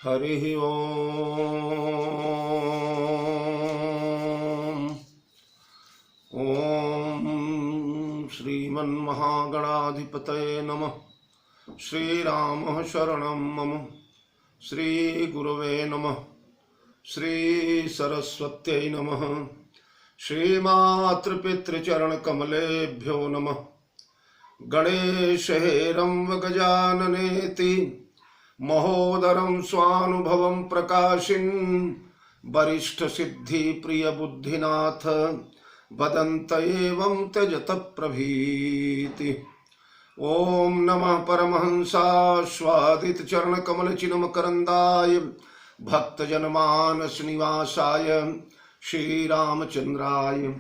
हरि ओम। ओम श्रीमन्महागणाधिपतये नमः। श्रीराम शरणं मम। श्रीगुरवे नमः। श्रीसरस्वत्यै नमः। श्रीमातृपितृचरणकमलेभ्यो नमः। गणेशहेरं गजाननेति महोदरं स्वानुभवं प्रकाशिन् वरिष्ठसिद्धिप्रियबुद्धिनाथ वदन्त एवं त्यजत प्रभीति। ओम नमः परमहंसास्वादित चरणकमलचिन्मकरन्दाय भक्तजनमानस निवासाय श्रीरामचन्द्राय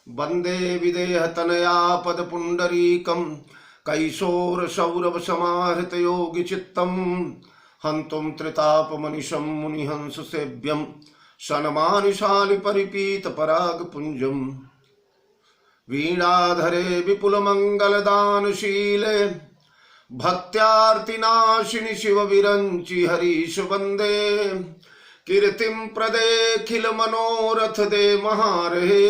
वन्दे विदेहतनया पदपुण्डरीकं कैशोरसौरभसमाहृतयोगिचित्तं हन्तुं त्रितापमनिशं मुनिहंससेव्यं सन्मानिशालिपरिपीतपरागपुञ्जम् वीणाधरे विपुलमङ्गलदानशीले भक्त्यार्तिनाशिनि शिवविरञ्चि हरीश वन्दे कीर्तिं प्रदेखिलमनोरथदे महारहे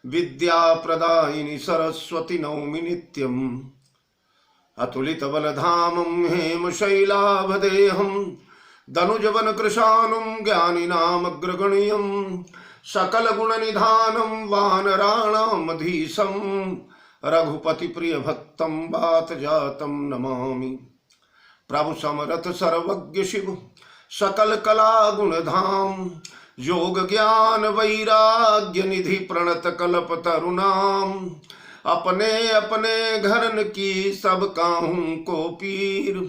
विद्याप्रदायिनि सरस्वती नौमि नित्यम् अतुलितबलधामं हेमशैलाभदेहं दनुजवनकृशानुं ज्ञानिनामग्रगण्यं सकलगुणनिधानं वानराणामधीशं रघुपतिप्रियभक्तं वातजातं नमामि। प्रभु समरथ सर्वज्ञ शिव सकल कला गुणधाम योग ज्ञान वैराग्य निधि प्रणत कल्प तरुणाम अपने अपने घरन की सब काहू को पीर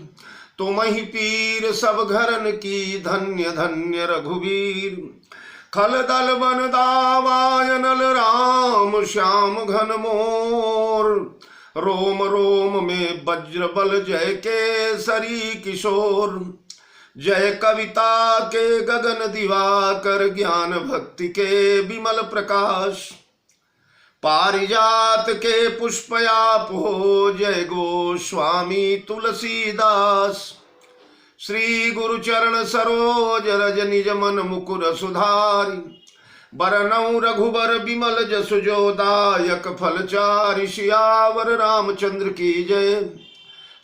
तुम ही पीर सब घरन की धन्य धन्य रघुवीर खल दल बन दावायनल राम श्याम घन मोर रोम रोम में वज्र बल जय केसरी किशोर जय कविता के गगन दिवाकर ज्ञान भक्ति के विमल प्रकाश पारिजात के पुष्पयाप हो जय गोस्वामी तुलसीदास श्री गुरु चरण सरोज रज निज मन मुकुर सुधारि बरनउँ रघुबर विमल जसु जो दायक फलचारि सियावर रामचंद्र की जय।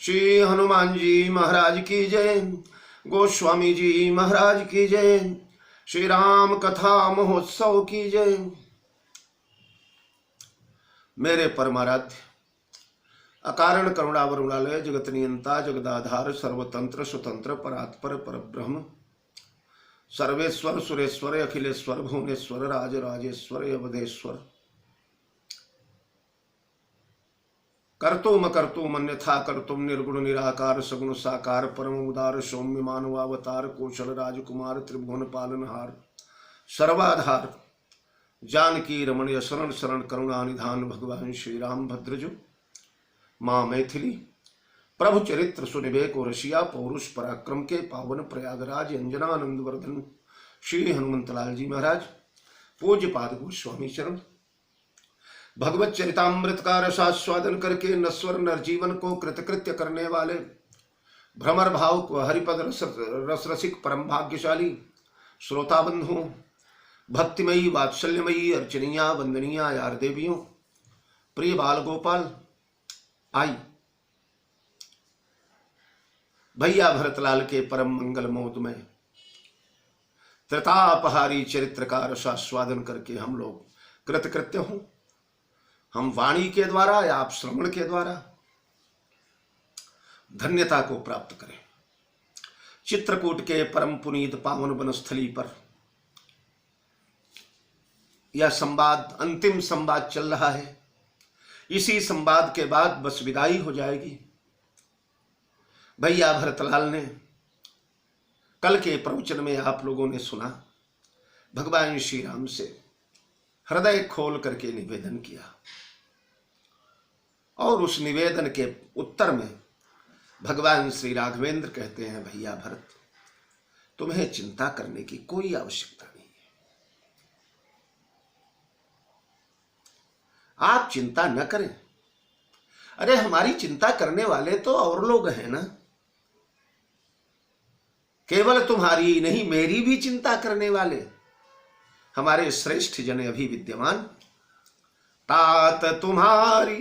श्री हनुमान जी महाराज की जय। गोस्वामी जी महाराज की जय। श्री राम कथा महोत्सव की जय। मेरे परमाराध्य अकारण करुणावरुणालय जगत नियंता जगदाधार सर्वतंत्र स्वतंत्र परात्पर परब्रह्म सर्वेश्वर सुरेश्वर अखिलेश्वर भुवनेश्वर राजराजेश्वर अवधेश्वर कर्तुम कर्तुम अन्यथा कर्तुम निर्गुण निराकार सगुण साकार परम उदार सौम्य मानवावतार कौशल राजकुमार त्रिभुवन पालनहार सर्वाधार जानकी रमणीय शरण शरण करुणा निधान भगवान श्री राम भद्रजु माँ मैथिली प्रभु चरित्र सुनिवेक और रसिया पौरुष पराक्रम के पावन प्रयागराज अंजनानंद वर्धन श्री हनुमंतलाल जी महाराज पूज्य पाद गोस्वामी चरण भगवत चरितामृत का रसास्वादन करके नश्वर नरजीवन को कृतकृत्य करने वाले भ्रमर भाव को हरिपद रस रसिक परम भाग्यशाली श्रोता बंधुओं भक्तिमयी वात्सल्यमयी अर्चनीया वंदनीया यार देवियों प्रिय बाल गोपाल आई भैया भरतलाल के परम मंगल मोदमय त्रितापहारी चरित्र का रसास्वादन करके हम लोग कृतकृत्य हों। हम वाणी के द्वारा या आप श्रवण के द्वारा धन्यता को प्राप्त करें। चित्रकूट के परम पुनीत पावन वनस्थली पर यह संवाद अंतिम संवाद चल रहा है। इसी संवाद के बाद बस विदाई हो जाएगी। भैया भरतलाल ने कल के प्रवचन में आप लोगों ने सुना भगवान श्री राम से हृदय खोल करके निवेदन किया और उस निवेदन के उत्तर में भगवान श्री राघवेंद्र कहते हैं भैया भरत तुम्हें चिंता करने की कोई आवश्यकता नहीं है। आप चिंता न करें। अरे हमारी चिंता करने वाले तो और लोग हैं ना। केवल तुम्हारी नहीं मेरी भी चिंता करने वाले हमारे श्रेष्ठ जन अभी विद्यमान। तात तुम्हारी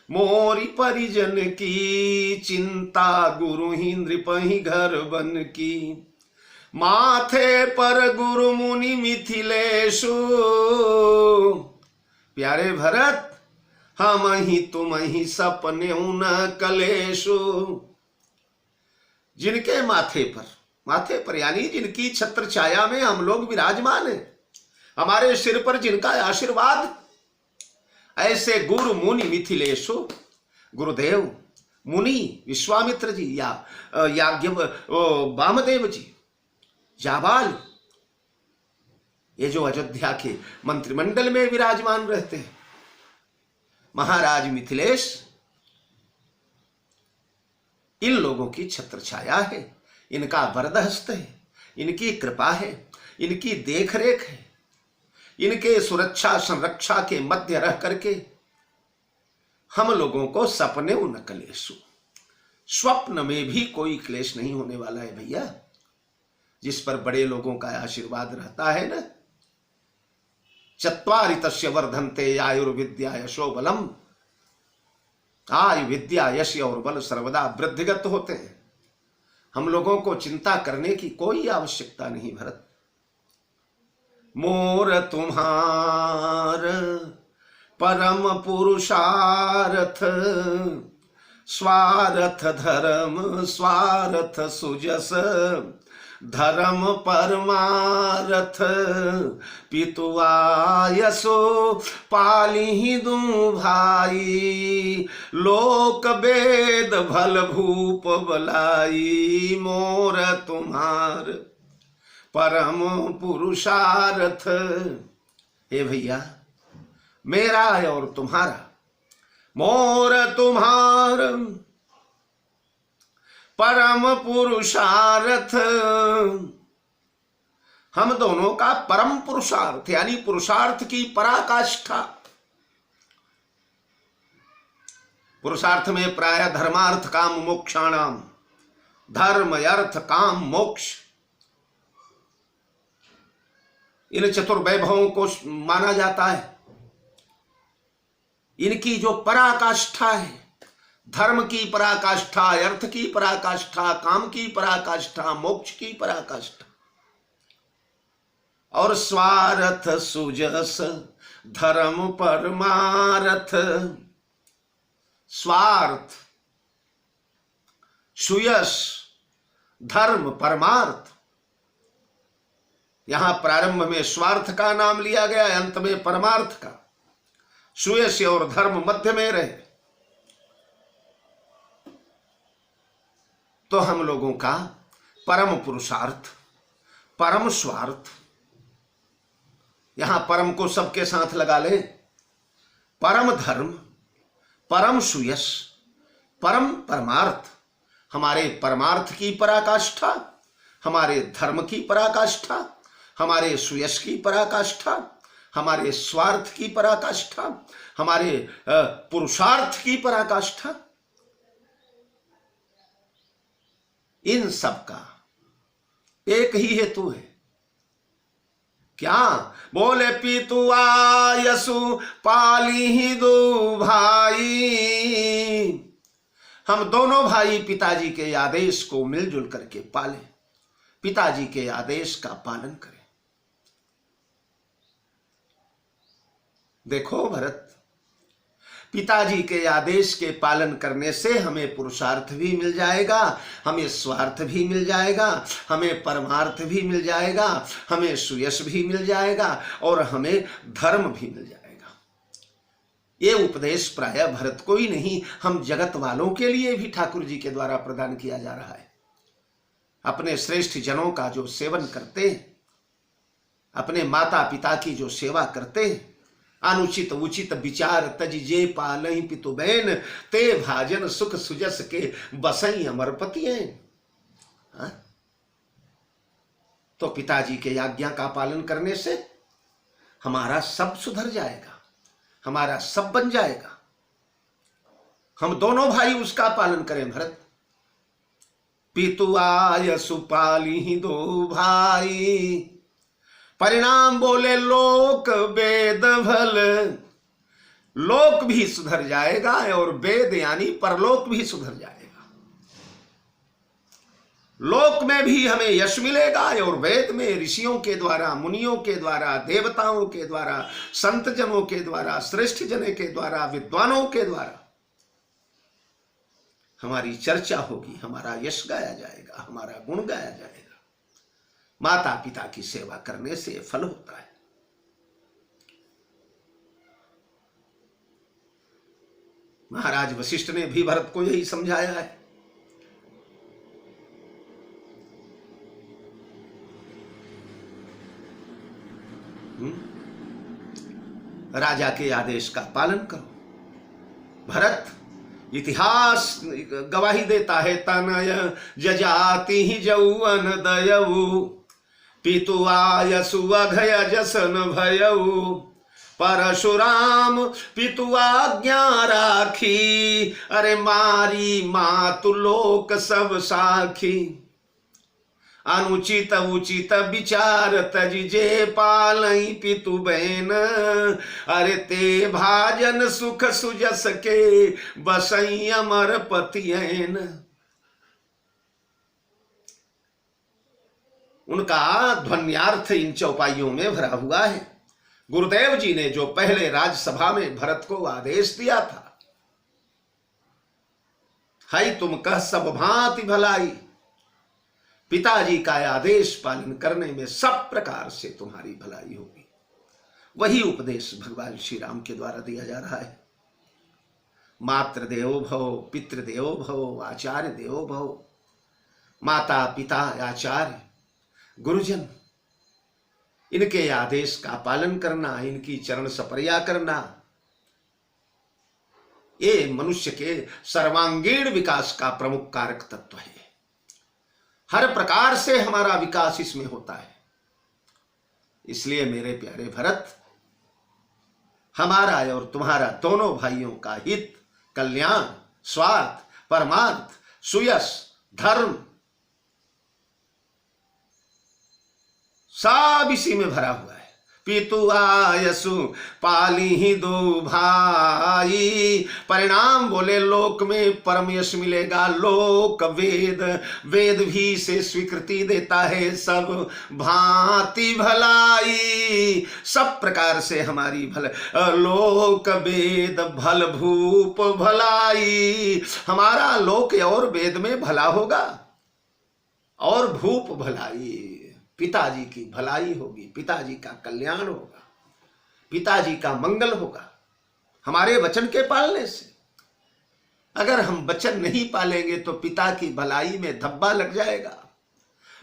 मोरी परिजन की चिंता, गुरु ही नृप ही घर बन की। माथे पर गुरु मुनि मिथिलेशु, प्यारे भरत हम ही तुम ही सपने उन कलेशु। जिनके माथे पर यानी जिनकी छत्र छाया में हम लोग विराजमान हैं, हमारे सिर पर जिनका आशीर्वाद, ऐसे गुरु मुनि मिथिलेशु, गुरुदेव मुनि विश्वामित्र जी या वामदेव जी, जाबाल, ये जो अयोध्या के मंत्रिमंडल में विराजमान रहते हैं, महाराज मिथिलेश, इन लोगों की छत्र छाया है, इनका वरदहस्त है, इनकी कृपा है, इनकी देखरेख है। इनके सुरक्षा संरक्षा के मध्य रह करके हम लोगों को सपने न कलेशु, स्वप्न में भी कोई क्लेश नहीं होने वाला है भैया। जिस पर बड़े लोगों का आशीर्वाद रहता है ना, चत्वारि तस्य वर्धन्ते आयुर्विद्या यशो बलम, आयु विद्या यश और बल सर्वदा वृद्धिगत होते हैं। हम लोगों को चिंता करने की कोई आवश्यकता नहीं भरत। मोर तुम्हार परम पुरुषार्थ, स्वार्थ धर्म स्वार्थ सुजस, धर्म परमारथ, पितुआयसो पाली दू भाई, लोक वेद भल भूप बलाई। मोर तुम्हार परम पुरुषार्थ, हे भैया मेरा और तुम्हारा, मोर तुम्हार परम पुरुषार्थ, हम दोनों का परम पुरुषार्थ यानी पुरुषार्थ की पराकाष्ठा। पुरुषार्थ में प्राय धर्मार्थ काम मोक्षाणाम, धर्म अर्थ काम मोक्ष, इन चतुर्वैभवों को माना जाता है। इनकी जो पराकाष्ठा है, धर्म की पराकाष्ठा, अर्थ की पराकाष्ठा, काम की पराकाष्ठा, मोक्ष की पराकाष्ठा, और स्वार्थ सुजस धर्म परमारथ। स्वार्थ सुयश धर्म परमार्थ, यहां प्रारंभ में स्वार्थ का नाम लिया गया, अंत में परमार्थ का। सुयश और धर्म मध्य में रहे तो हम लोगों का परम पुरुषार्थ, परम स्वार्थ, यहां परम को सबके साथ लगा ले, परम धर्म, परम सुयश, परम परमार्थ, हमारे परमार्थ की पराकाष्ठा, हमारे धर्म की पराकाष्ठा, हमारे सुयश की पराकाष्ठा, हमारे स्वार्थ की पराकाष्ठा, हमारे पुरुषार्थ की पराकाष्ठा, इन सब का एक ही हेतु है। क्या बोले? पितुआयसु पाली ही दो भाई, हम दोनों भाई पिताजी के आदेश को मिलजुल करके पालें, पिताजी के आदेश का पालन करें। देखो भरत, पिताजी के आदेश के पालन करने से हमें पुरुषार्थ भी मिल जाएगा, हमें स्वार्थ भी मिल जाएगा, हमें परमार्थ भी मिल जाएगा, हमें सुयश भी मिल जाएगा और हमें धर्म भी मिल जाएगा। ये उपदेश प्राय भरत को ही नहीं, हम जगत वालों के लिए भी ठाकुर जी के द्वारा प्रदान किया जा रहा है। अपने श्रेष्ठ जनों का जो सेवन करते हैं, अपने माता पिता की जो सेवा करते हैं, अनुचित उचित विचार तजिजे पालहि पितु बैन, ते भाजन सुख सुजस के बसई अमरपति हैं। तो पिताजी के आज्ञा का पालन करने से हमारा सब सुधर जाएगा, हमारा सब बन जाएगा। हम दोनों भाई उसका पालन करें भरत। पितु आयसु पाली दो भाई। परिणाम बोले लोक वेद भल, लोक भी सुधर जाएगा और वेद यानी परलोक भी सुधर जाएगा। लोक में भी हमें यश मिलेगा और वेद में ऋषियों के द्वारा, मुनियों के द्वारा, देवताओं के द्वारा, संत जनों के द्वारा, श्रेष्ठ जन के द्वारा, विद्वानों के द्वारा हमारी चर्चा होगी, हमारा यश गाया जाएगा, हमारा गुण गाया जाएगा। माता पिता की सेवा करने से फल होता है। महाराज वशिष्ठ ने भी भरत को यही समझाया है। राजा के आदेश का पालन करो। भरत, इतिहास गवाही देता है, तनय जजाति ही जौवन दयऊ, पितु आयसु अघय जसन भयऊ, परशुराम पितु आज्ञा राखी, अरे मारी मातु लोक सब साखी, अनुचित उचित विचार तजिजे पालई पितु बहन, अरे ते भाजन सुख सुजस के बसई अमर पतियन। उनका ध्वन्यार्थ इन चौपाइयों में भरा हुआ है। गुरुदेव जी ने जो पहले राज्यसभा में भरत को आदेश दिया था, हाई तुम कह सब भांति भलाई, पिताजी का आदेश पालन करने में सब प्रकार से तुम्हारी भलाई होगी, वही उपदेश भगवान श्री राम के द्वारा दिया जा रहा है। मातृ देवो भव, पितृ देवो भव, आचार्य देवो भव। माता पिता आचार्य गुरुजन, इनके आदेश का पालन करना, इनकी चरण सपर्या करना, ये मनुष्य के सर्वांगीण विकास का प्रमुख कारक तत्व है। हर प्रकार से हमारा विकास इसमें होता है। इसलिए मेरे प्यारे भरत, हमारा और तुम्हारा दोनों भाइयों का हित, कल्याण, स्वार्थ, परमार्थ, सुयश, धर्म सब इसी में भरा हुआ है। पितु आयसु पाली ही दो भाई, परिणाम बोले लोक में परम यश मिलेगा। लोक वेद, वेद भी से स्वीकृति देता है, सब भांति भलाई, सब प्रकार से हमारी भल। लोक वेद भल भूप भलाई, हमारा लोक और वेद में भला होगा और भूप भलाई, पिताजी की भलाई होगी, पिताजी का कल्याण होगा, पिताजी का मंगल होगा हमारे वचन के पालने से। अगर हम वचन नहीं पालेंगे तो पिता की भलाई में धब्बा लग जाएगा,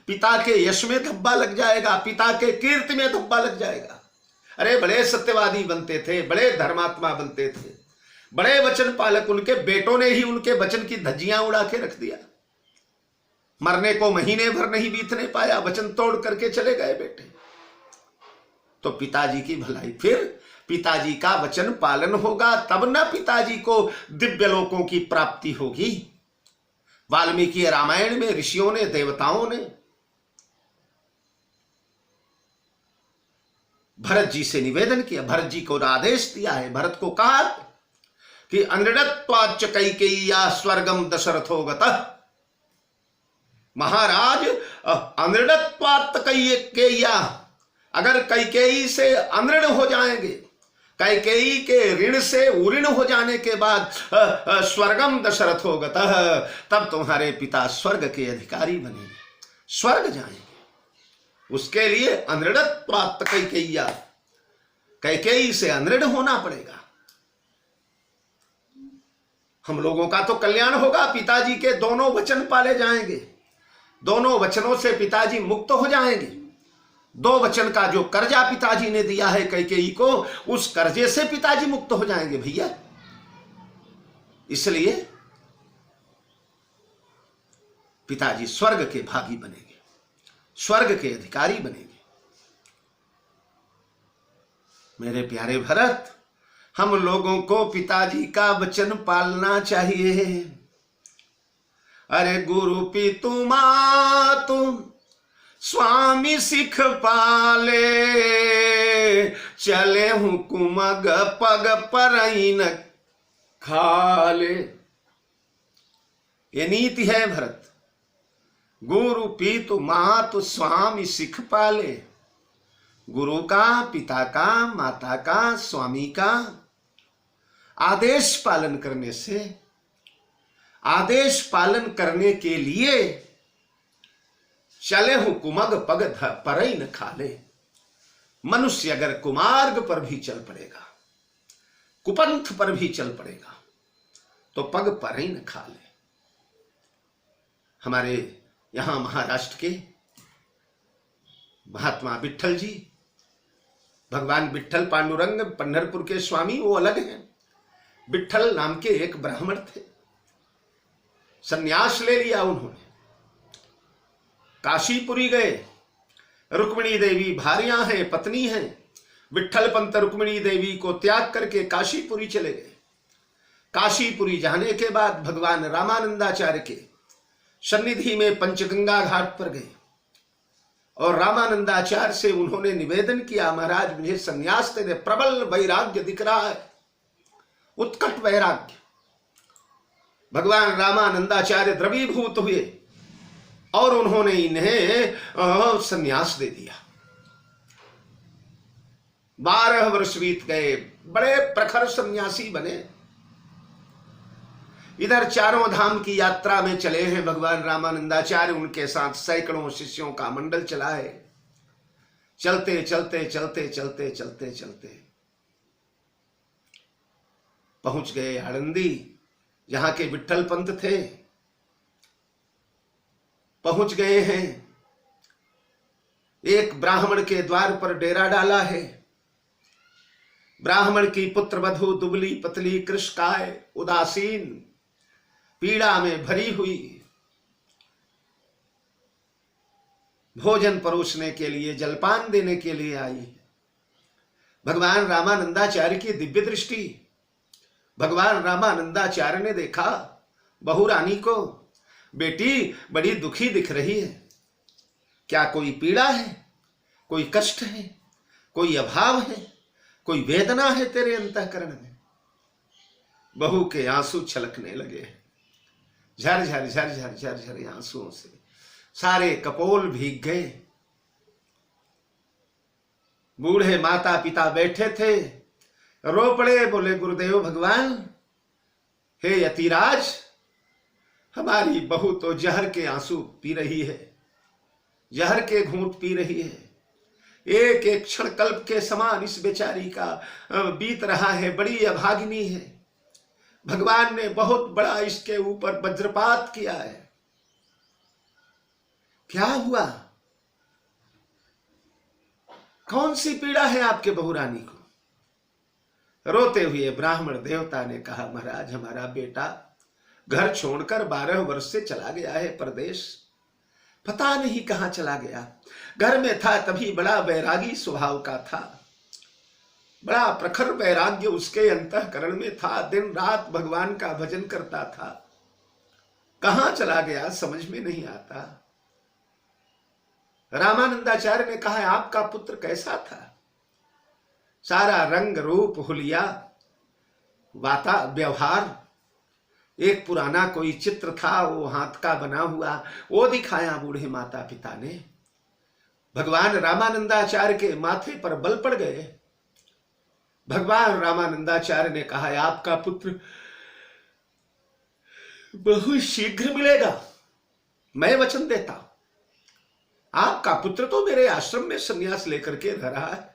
पिता के यश में धब्बा लग जाएगा, पिता के कीर्ति में धब्बा लग जाएगा। अरे बड़े सत्यवादी बनते थे, बड़े धर्मात्मा बनते थे, बड़े वचन पालक, उनके बेटों ने ही उनके वचन की धज्जियां उड़ा के रख दिया। मरने को महीने भर नहीं बीतने पाया, वचन तोड़ करके चले गए बेटे। तो पिताजी की भलाई, फिर पिताजी का वचन पालन होगा, तब न पिताजी को दिव्य लोकों की प्राप्ति होगी। वाल्मीकि रामायण में ऋषियों ने, देवताओं ने भरत जी से निवेदन किया, भरत जी को आदेश दिया है, भरत को कहा कि अनृतत्वाच्च कैकेय्या स्वर्गम दशरथो गतः। महाराज, अनृतत्वात् कैकेय्या, अगर कैकेयी से अनृण हो जाएंगे, कैकेयी के ऋण से उऋण हो जाने के बाद स्वर्गम दशरथो गतः, तब तुम्हारे पिता स्वर्ग के अधिकारी बनेंगे, स्वर्ग जाएंगे। उसके लिए अनृतत्वात् कैकेय्या, कैकेयी से अनृण होना पड़ेगा। हम लोगों का तो कल्याण होगा, पिताजी के दोनों वचन पाले जाएंगे, दोनों वचनों से पिताजी मुक्त हो जाएंगे। दो वचन का जो कर्जा पिताजी ने दिया है कैकेयी को, उस कर्जे से पिताजी मुक्त हो जाएंगे भैया। इसलिए पिताजी स्वर्ग के भागी बनेंगे, स्वर्ग के अधिकारी बनेंगे। मेरे प्यारे भरत, हम लोगों को पिताजी का वचन पालना चाहिए। अरे गुरु पितु मातु स्वामी सिख पाले, चले हुकुमग पग परईन खाले। ये नीति है भरत। गुरु पितु मातु स्वामी सिख पाले। गुरु का, पिता का, माता का, स्वामी का आदेश पालन करने से, आदेश पालन करने के लिए चले हुकुमग पग परई न खाले। मनुष्य अगर कुमार्ग पर भी चल पड़ेगा, कुपंथ पर भी चल पड़ेगा, तो पग परई न खाले। हमारे यहां महाराष्ट्र के महात्मा विट्ठल जी, भगवान विट्ठल पांडुरंग पंढरपुर के स्वामी, वो अलग हैं। विट्ठल नाम के एक ब्राह्मण थे, सन्यास ले लिया उन्होंने, काशीपुरी गए। रुक्मिणी देवी भार्या हैं, पत्नी हैं। विट्ठल पंत रुक्मिणी देवी को त्याग करके काशीपुरी चले गए। काशीपुरी जाने के बाद भगवान रामानंदाचार्य के सन्निधि में पंचगंगा घाट पर गए और रामानंदाचार्य से उन्होंने निवेदन किया, महाराज मुझे संन्यास दे दे, प्रबल वैराग्य दिख रहा है, उत्कट वैराग्य। भगवान रामानंदाचार्य द्रवीभूत हुए और उन्होंने इन्हें संन्यास दे दिया। 12 वर्ष बीत गए, बड़े प्रखर सन्यासी बने। इधर चारों धाम की यात्रा में चले हैं भगवान रामानंदाचार्य, उनके साथ सैकड़ों शिष्यों का मंडल चला है। चलते चलते चलते चलते चलते चलते पहुंच गए आळंदी, जहां के विट्ठल पंत थे। पहुंच गए हैं, एक ब्राह्मण के द्वार पर डेरा डाला है। ब्राह्मण की पुत्र वधू दुबली पतली कृशकाय, उदासीन, पीड़ा में भरी हुई, भोजन परोसने के लिए, जलपान देने के लिए आई है। भगवान रामानंदाचार्य की दिव्य दृष्टि, भगवान रामानंदाचार्य ने देखा बहू रानी को, बेटी बड़ी दुखी दिख रही है, क्या कोई पीड़ा है, कोई कष्ट है, कोई अभाव है, कोई वेदना है तेरे अंतःकरण में? बहू के आंसू छलकने लगे, झरझर झरझर झरझर आंसुओं से सारे कपोल भीग गए। बूढ़े माता पिता बैठे थे, रो पड़े, बोले गुरुदेव भगवान, हे यतिराज, हमारी बहू तो जहर के आंसू पी रही है, जहर के घूंट पी रही है। एक एक क्षण कल्प के समान इस बेचारी का बीत रहा है, बड़ी अभागिनी है। भगवान ने बहुत बड़ा इसके ऊपर वज्रपात किया है। क्या हुआ? कौन सी पीड़ा है आपके बहू रानी को? रोते हुए ब्राह्मण देवता ने कहा, महाराज हमारा बेटा घर छोड़कर 12 वर्ष से चला गया है परदेश, पता नहीं कहां चला गया। घर में था तभी बड़ा वैरागी स्वभाव का था, बड़ा प्रखर वैराग्य उसके अंतःकरण में था, दिन रात भगवान का भजन करता था। कहां चला गया समझ में नहीं आता। रामानंदाचार्य ने कहा, आपका पुत्र कैसा था? सारा रंग रूप हुलिया वाता व्यवहार, एक पुराना कोई चित्र था वो हाथ का बना हुआ, वो दिखाया बूढ़े माता पिता ने। भगवान रामानंदाचार्य के माथे पर बल पड़ गए। भगवान रामानंदाचार्य ने कहा, आपका पुत्र बहुत शीघ्र मिलेगा, मैं वचन देता। आपका पुत्र तो मेरे आश्रम में संन्यास लेकर के रह रहा है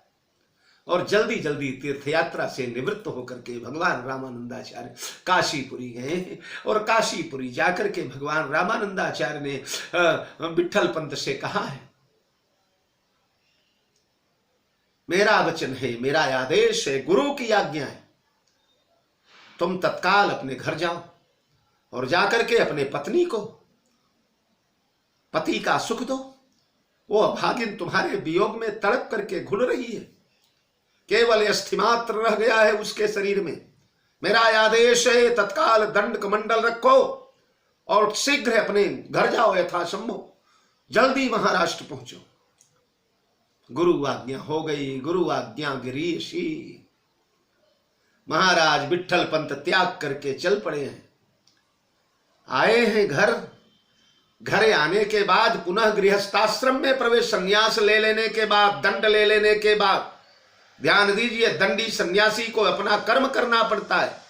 और जल्दी जल्दी तीर्थ यात्रा से निवृत्त होकर के भगवान रामानंदाचार्य काशीपुरी गए और काशीपुरी जाकर के भगवान रामानंदाचार्य ने विट्ठल पंत से कहा है, मेरा वचन है, मेरा आदेश है, गुरु की आज्ञा है, तुम तत्काल अपने घर जाओ और जाकर के अपने पत्नी को पति का सुख दो। वो अभागिन तुम्हारे वियोग में तड़प करके घुल रही है, केवल अस्थि मात्र रह गया है उसके शरीर में। मेरा आदेश है, तत्काल दंड कमंडल रखो और शीघ्र अपने घर जाओ, यथासंभव जल्दी महाराष्ट्र पहुंचो। गुरु आज्ञा हो गई, गुरु आज्ञा गिरीशी। महाराज विट्ठल पंत त्याग करके चल पड़े हैं। आए हैं घर, घर आने के बाद पुनः गृहस्थाश्रम में प्रवेश, संन्यास ले लेने के बाद, दंड ले लेने के बाद, ध्यान दीजिए, दंडी सन्यासी को अपना कर्म करना पड़ता है।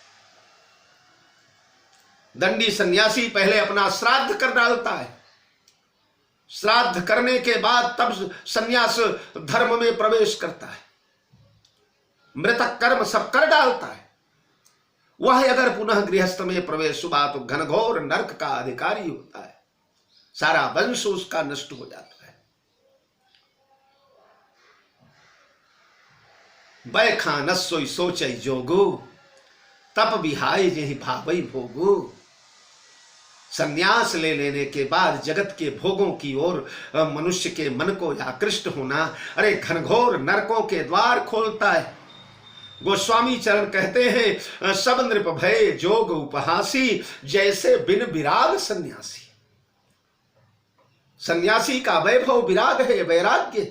दंडी सन्यासी पहले अपना श्राद्ध कर डालता है, श्राद्ध करने के बाद तब सन्यास धर्म में प्रवेश करता है, मृतक कर्म सब कर डालता है। वह अगर पुनः गृहस्थ में प्रवेश हुआ तो घनघोर नरक का अधिकारी होता है, सारा वंश उसका नष्ट हो जाता है। बैखा नसोई सोचई जोगु, तप बिहाई जेहि भावई भोगु। संन्यास ले लेने के बाद जगत के भोगों की ओर मनुष्य के मन को आकृष्ट होना, अरे घनघोर नरकों के द्वार खोलता है। गोस्वामी चरण कहते हैं, सब नृप भय जोग उपहासी, जैसे बिन विराग सन्यासी। सन्यासी का वैभव विराग है, वैराग्य।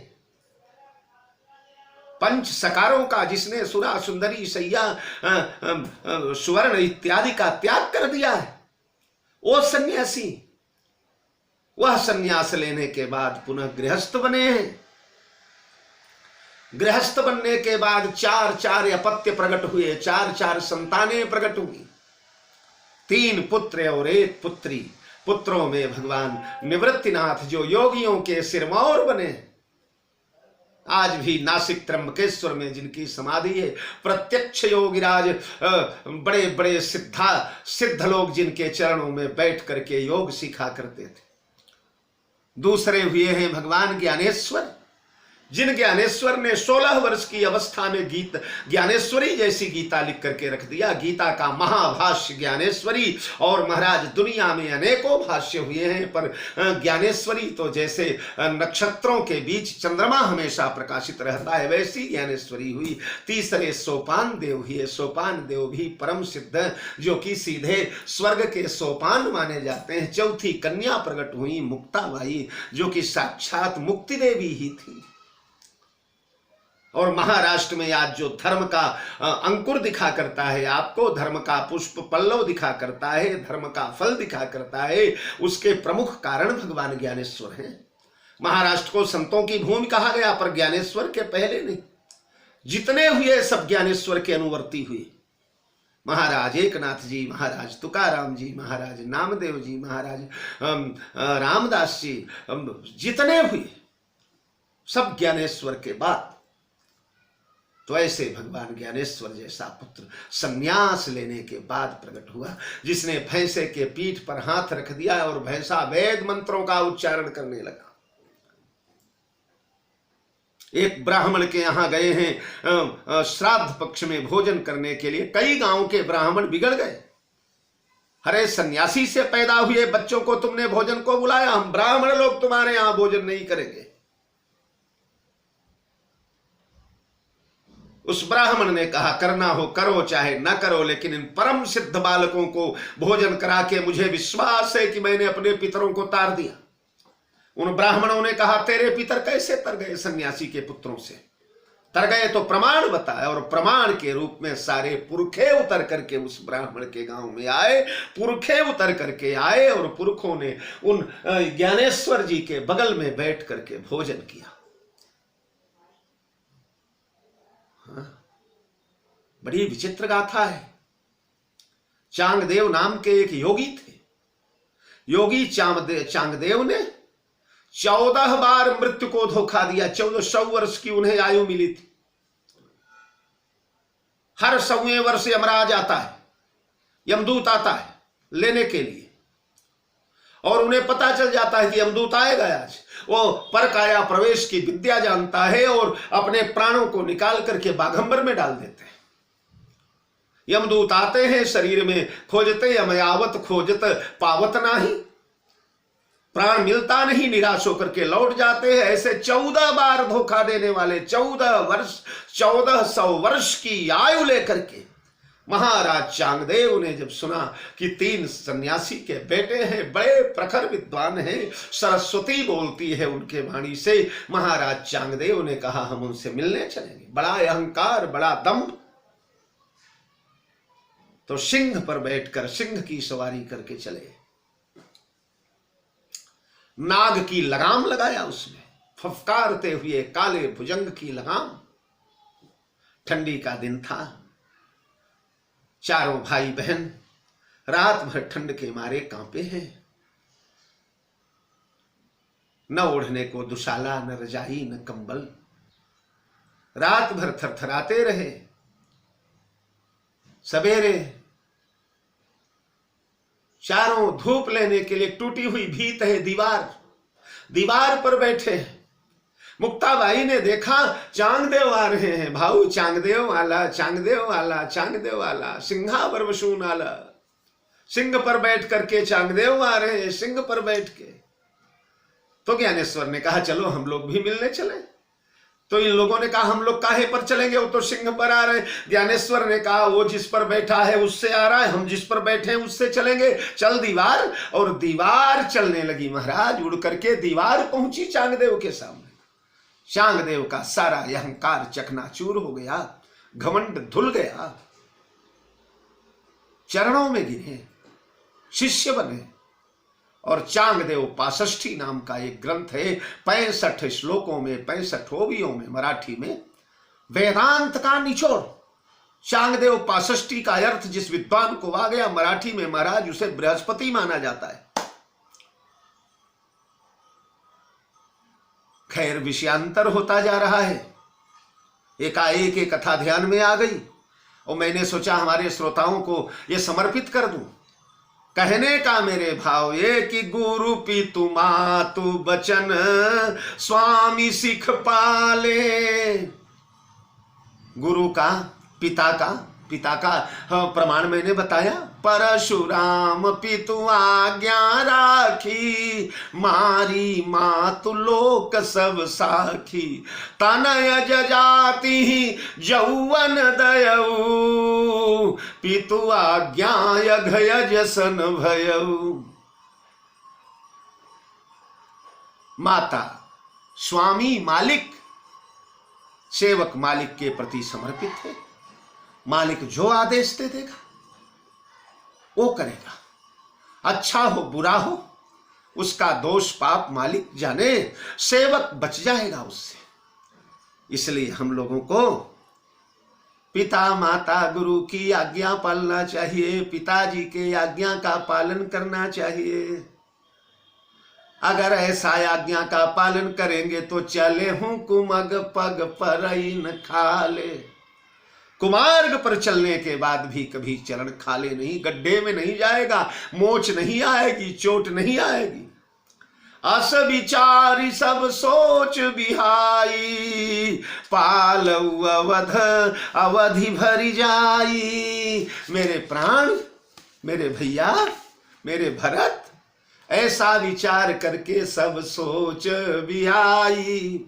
पंच सकारों का जिसने सुरा सुंदरी सैया सुवर्ण इत्यादि का त्याग कर दिया है, वो सन्यासी। वह सन्यास लेने के बाद पुनः गृहस्थ बने हैं। गृहस्थ बनने के बाद 4 अपत्य प्रकट हुए, 4 संतानें प्रकट हुई, 3 पुत्र और 1 पुत्री। पुत्रों में भगवान निवृत्तिनाथ जो योगियों के सिरमौर बने, आज भी नासिक त्र्यंबकेश्वर में जिनकी समाधि है, प्रत्यक्ष योगिराज, बड़े बड़े सिद्ध लोग जिनके चरणों में बैठ करके योग सीखा करते थे। दूसरे हुए हैं भगवान ज्ञानेश्वर, जिन ज्ञानेश्वर ने 16 वर्ष की अवस्था में ज्ञानेश्वरी जैसी गीता लिख करके रख दिया, गीता का महाभाष्य ज्ञानेश्वरी। और महाराज दुनिया में अनेकों भाष्य हुए हैं, पर ज्ञानेश्वरी तो जैसे नक्षत्रों के बीच चंद्रमा हमेशा प्रकाशित रहता है, वैसी ज्ञानेश्वरी हुई। तीसरे सोपान देव हुए, सोपान देव भी परम सिद्ध, जो कि सीधे स्वर्ग के सोपान माने जाते हैं। चौथी कन्या प्रकट हुई, मुक्ताबाई, जो कि साक्षात मुक्ति देवी ही थी। और महाराष्ट्र में आज जो धर्म का अंकुर दिखा करता है आपको, धर्म का पुष्प पल्लव दिखा करता है, धर्म का फल दिखा करता है, उसके प्रमुख कारण भगवान ज्ञानेश्वर हैं। महाराष्ट्र को संतों की भूमि कहा गया, पर ज्ञानेश्वर के पहले नहीं। जितने हुए सब ज्ञानेश्वर के अनुवर्ती हुए। महाराज एकनाथ जी, महाराज तुकाराम जी, महाराज नामदेव जी, महाराज रामदास जी, जितने हुए सब ज्ञानेश्वर के बाद। तो ऐसे भगवान ज्ञानेश्वर जैसा पुत्र संन्यास लेने के बाद प्रकट हुआ, जिसने भैंसे के पीठ पर हाथ रख दिया और भैंसा वेद मंत्रों का उच्चारण करने लगा। एक ब्राह्मण के यहां गए हैं श्राद्ध पक्ष में भोजन करने के लिए, कई गांव के ब्राह्मण बिगड़ गए। अरे सन्यासी से पैदा हुए बच्चों को तुमने भोजन को बुलाया, हम ब्राह्मण लोग तुम्हारे यहां भोजन नहीं करेंगे। उस ब्राह्मण ने कहा, करना हो करो चाहे ना करो, लेकिन इन परम सिद्ध बालकों को भोजन करा के मुझे विश्वास है कि मैंने अपने पितरों को तार दिया। उन ब्राह्मणों ने कहा, तेरे पितर कैसे तर गए सन्यासी के पुत्रों से? तर गए तो प्रमाण बताया, और प्रमाण के रूप में सारे पुरखे उतर करके उस ब्राह्मण के गांव में आए। पुरखे उतर करके आए और पुरखों ने उन ज्ञानेश्वर जी के बगल में बैठ करके भोजन किया। बड़ी विचित्र गाथा है। चांगदेव नाम के एक योगी थे। योगी चांगदेव ने 14 बार मृत्यु को धोखा दिया। 1400 वर्ष की उन्हें आयु मिली थी। हर 100वें वर्ष यमराज आता है, यमदूत आता है लेने के लिए, और उन्हें पता चल जाता है कि यमदूत आएगा आज। वो परकाया प्रवेश की विद्या जानता है और अपने प्राणों को निकाल करके बाघंबर में डाल देते हैं। यमदूत आते हैं, शरीर में खोजते, यमयावत खोजत पावत नाही, प्राण मिलता नहीं, निराश होकर के लौट जाते हैं। ऐसे 14 बार धोखा देने वाले, 1400 वर्ष की आयु लेकर के महाराज चांगदेव ने जब सुना कि 3 सन्यासी के बेटे हैं, बड़े प्रखर विद्वान हैं, सरस्वती बोलती है उनके वाणी से, महाराज चांगदेव ने कहा हम उनसे मिलने चलेंगे। बड़ा अहंकार, बड़ा दम्भ। तो सिंह पर बैठकर सिंह की सवारी करके चले। नाग की लगाम लगाया उसमें, फफकारते हुए काले भुजंग की लगाम। ठंडी का दिन था, चारों भाई बहन रात भर ठंड के मारे कांपे हैं। न ओढ़ने को दुशाला, न रजाई, न कंबल। रात भर थरथराते रहे। सवेरे चारों धूप लेने के लिए टूटी हुई भीत है दीवार पर बैठे। मुक्ताबाई ने देखा चांगदेव आ रहे हैं। भाऊ चांगदेव आला, चांगदेव आला, चांगदेव आला, सिंहावर वसून आला। सिंह पर बैठ करके चांगदेव आ रहे हैं, सिंह पर बैठ के। तो ज्ञानेश्वर ने कहा चलो हम लोग भी मिलने चले। तो इन लोगों ने कहा हम लोग काहे पर चलेंगे, वो तो सिंह पर आ रहे हैं। ज्ञानेश्वर ने कहा वो जिस पर बैठा है उससे आ रहा है, हम जिस पर बैठे हैं उससे चलेंगे। चल दीवार। और दीवार चलने लगी महाराज, उड़ करके दीवार पहुंची चांगदेव के सामने। चांगदेव का सारा अहंकार चकनाचूर हो गया, घमंड धुल गया, चरणों में गिरे, शिष्य बने। और चांगदेव पासष्ठी नाम का एक ग्रंथ है, 65 श्लोकों में, 65 ओवियों में, मराठी में वेदांत का निचोड़। चांगदेव पासष्ठी का अर्थ जिस विद्वान को आ गया, मराठी में महाराज उसे बृहस्पति माना जाता है। खैर विषयांतर होता जा रहा है। एकाएक एक कथा ध्यान में आ गई और मैंने सोचा हमारे श्रोताओं को ये समर्पित कर दूं। कहने का मेरे भाव ये कि गुरु पीतु मातु बचन स्वामी सिख पाले। गुरु का, पिता का प्रमाण मैंने बताया। परशुराम पितु आज्ञा राखी, मारी मातु लोक सब साखी। तनय जजाति जौवन दयऊ, पितु आज्ञा यघय जसन भयऊ। माता, स्वामी, मालिक, सेवक मालिक के प्रति समर्पित है। मालिक जो आदेश दे देगा वो करेगा, अच्छा हो बुरा हो उसका दोष पाप मालिक जाने, सेवक बच जाएगा उससे। इसलिए हम लोगों को पिता माता गुरु की आज्ञा पालना चाहिए, पिताजी के आज्ञा का पालन करना चाहिए। अगर ऐसा आज्ञा का पालन करेंगे तो चले हूं कुमग पग पर न खाले। कुमार्ग पर चलने के बाद भी कभी चरण खाले नहीं, गड्ढे में नहीं जाएगा, मोच नहीं आएगी, चोट नहीं आएगी। अस विचारी सब सोच बिहाई, पालऊ अवध अवधि भरी जाई। मेरे प्राण, मेरे भैया, मेरे भरत, ऐसा विचार करके सब सोच बिहाई।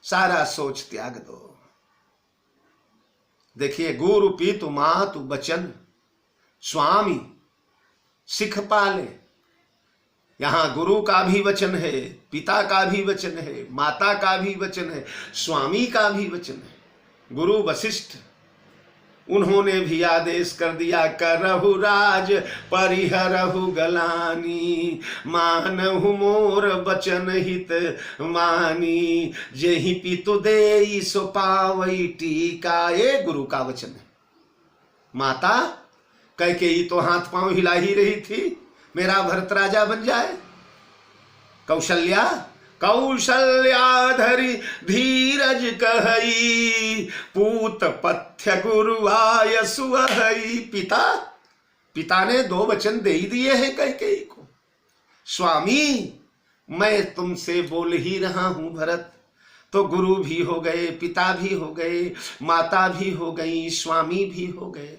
सारा सोच त्याग दो। देखिए, गुरु पीतु मातु बचन स्वामी सिख पाले। यहां गुरु का भी वचन है, पिता का भी वचन है, माता का भी वचन है, स्वामी का भी वचन है। गुरु वशिष्ठ, उन्होंने भी आदेश कर दिया, करहु राज परिहरहु गलानी, मानहु मोर बचन हित मानी, जेहि पितु देई सो पावई टीका। ये गुरु का वचन है। माता कैकेयी तो हाथ पांव हिला ही रही थी, मेरा भरत राजा बन जाए। कौशल्या धरि धीरज कहई, पूत पथ्य गुरुआय सुअहई। पिता ने 2 वचन दे ही दिए हैं कैकेयी को। स्वामी, मैं तुमसे बोल ही रहा हूं भरत, तो गुरु भी हो गए, पिता भी हो गए, माता भी हो गई, स्वामी भी हो गए।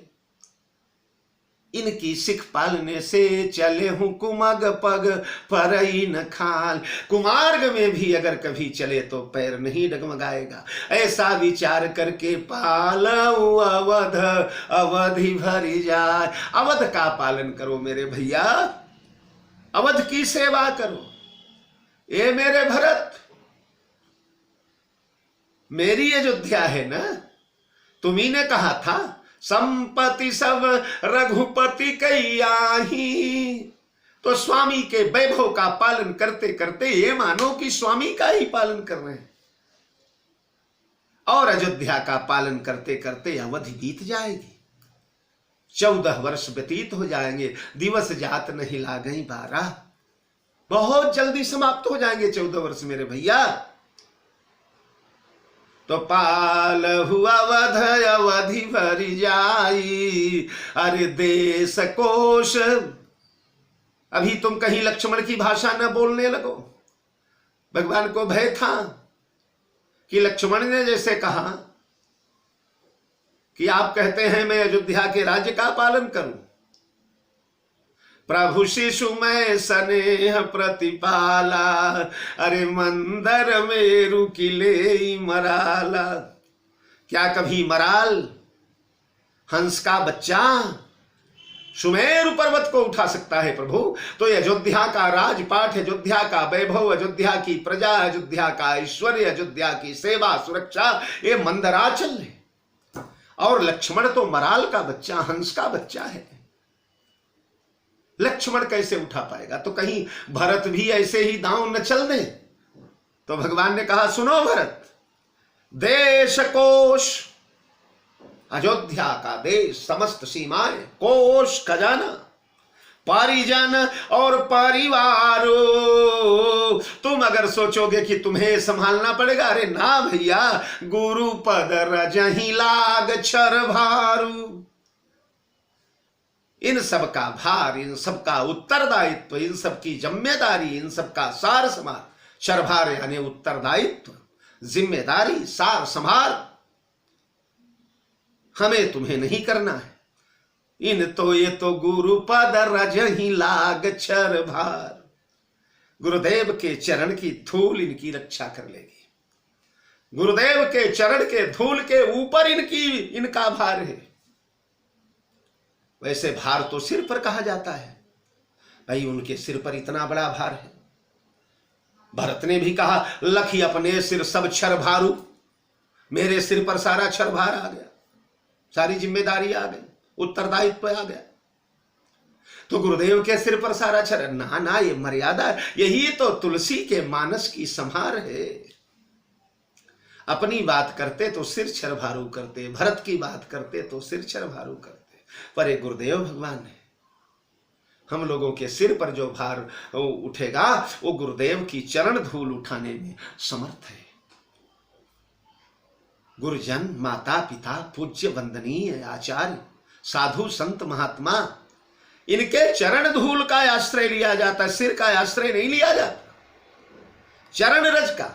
इनकी सिख पालने से चले हूं कुमग पग परई न खाल। कुमार्ग में भी अगर कभी चले तो पैर नहीं डगमगाएगा। ऐसा विचार करके पालऊ अवध अवधि भरी जाए। अवध का पालन करो मेरे भैया, अवध की सेवा करो। ये मेरे भरत, मेरी अयोध्या है ना। तुम्ही ने कहा था संपत्ति सब रघुपति कई, तो स्वामी के वैभव का पालन करते करते ये मानो कि स्वामी का ही पालन कर रहे हैं। और अयोध्या का पालन करते करते अवधि बीत जाएगी। 14 वर्ष व्यतीत हो जाएंगे। दिवस जात नहीं लागई 12, बहुत जल्दी समाप्त हो जाएंगे 14 वर्ष मेरे भैया। तो पाल हुआ अवध अवधि भरी जाई, अरे देश कोश। अभी तुम कहीं लक्ष्मण की भाषा न बोलने लगो। भगवान को भय था कि लक्ष्मण ने जैसे कहा कि आप कहते हैं मैं अयोध्या के राज्य का पालन करूं, प्रभु शिशु में स्नेह प्रतिपाला, अरे मंदर मेरु किले मराला। क्या कभी मराल हंस का बच्चा सुमेरु पर्वत को उठा सकता है प्रभु? तो अयोध्या का राजपाट, अयोध्या का वैभव, अयोध्या की प्रजा, अयोध्या का ऐश्वर्य, अयोध्या की सेवा सुरक्षा, ये मंदराचल है। और लक्ष्मण तो मराल का बच्चा, हंस का बच्चा है। लक्ष्मण कैसे उठा पाएगा? तो कहीं भरत भी ऐसे ही दांव न चल दे। तो भगवान ने कहा सुनो भरत, देश कोश, अयोध्या का देश, समस्त सीमाएं, कोश खजाना, परिजन और परिवार। तुम अगर सोचोगे कि तुम्हें संभालना पड़ेगा, अरे ना भैया, गुरु पद रजहि लाग छर भारू। इन सब का भार, इन सब का उत्तरदायित्व, इन सब की जिम्मेदारी, इन सब का सार संभार, शरभार यानी उत्तरदायित्व, जिम्मेदारी, सार संभार हमें तुम्हें नहीं करना है। इन तो ये तो गुरु पद रजहि लाग छर भार। गुरुदेव के चरण की धूल इनकी रक्षा कर लेगी। गुरुदेव के चरण के धूल के ऊपर इनका भार है। वैसे भार तो सिर पर कहा जाता है, भाई उनके सिर पर इतना बड़ा भार है। भरत ने भी कहा लखी अपने सिर सब छर भारू। मेरे सिर पर सारा छर भार आ गया, सारी जिम्मेदारी आ गई, उत्तरदायित्व आ गया। तो गुरुदेव के सिर पर सारा छर, ना ना, ये मर्यादा, यही तो तुलसी के मानस की संहार है। अपनी बात करते तो सिर छर भारू करते, भरत की बात करते तो सिर छर भारू करते। पर एक गुरुदेव भगवान है, हम लोगों के सिर पर जो भार उठेगा वो गुरुदेव की चरण धूल उठाने में समर्थ है। गुरुजन, माता पिता, पूज्य वंदनीय आचार्य, साधु संत महात्मा, इनके चरण धूल का आश्रय लिया जाता है, सिर का आश्रय नहीं लिया जाता। चरण रज का।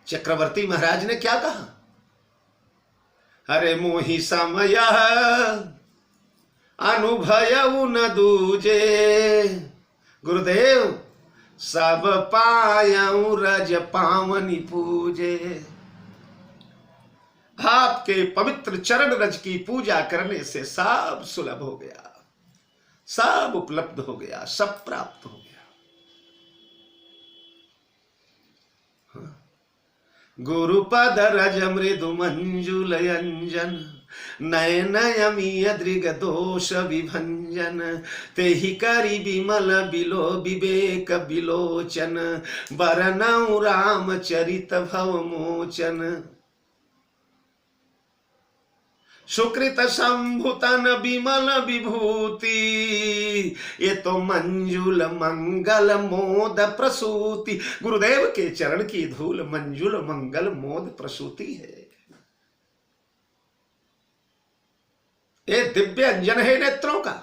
चक्रवर्ती महाराज ने क्या कहा? अरे मोहि समय अनुभयउ न दूजे, गुरुदेव सब पायऊ रज पावनी पूजे। आपके पवित्र चरण रज की पूजा करने से सब सुलभ हो गया, सब उपलब्ध हो गया, सब प्राप्त हो गया। गुरुपद रज मृदु मंजुल अंजन, नयन अमीय दृग दोष विभंजन। तेहि करि विमल बिलो विवेक बिलोचन, बरनऊ राम चरित भव मोचन। सुकृत शंभुतन विमल विभूति, ये तो मंजुल मंगल मोद प्रसूति। गुरुदेव के चरण की धूल मंजुल मंगल मोद प्रसूति है। ये दिव्य अंजन है नेत्रों का।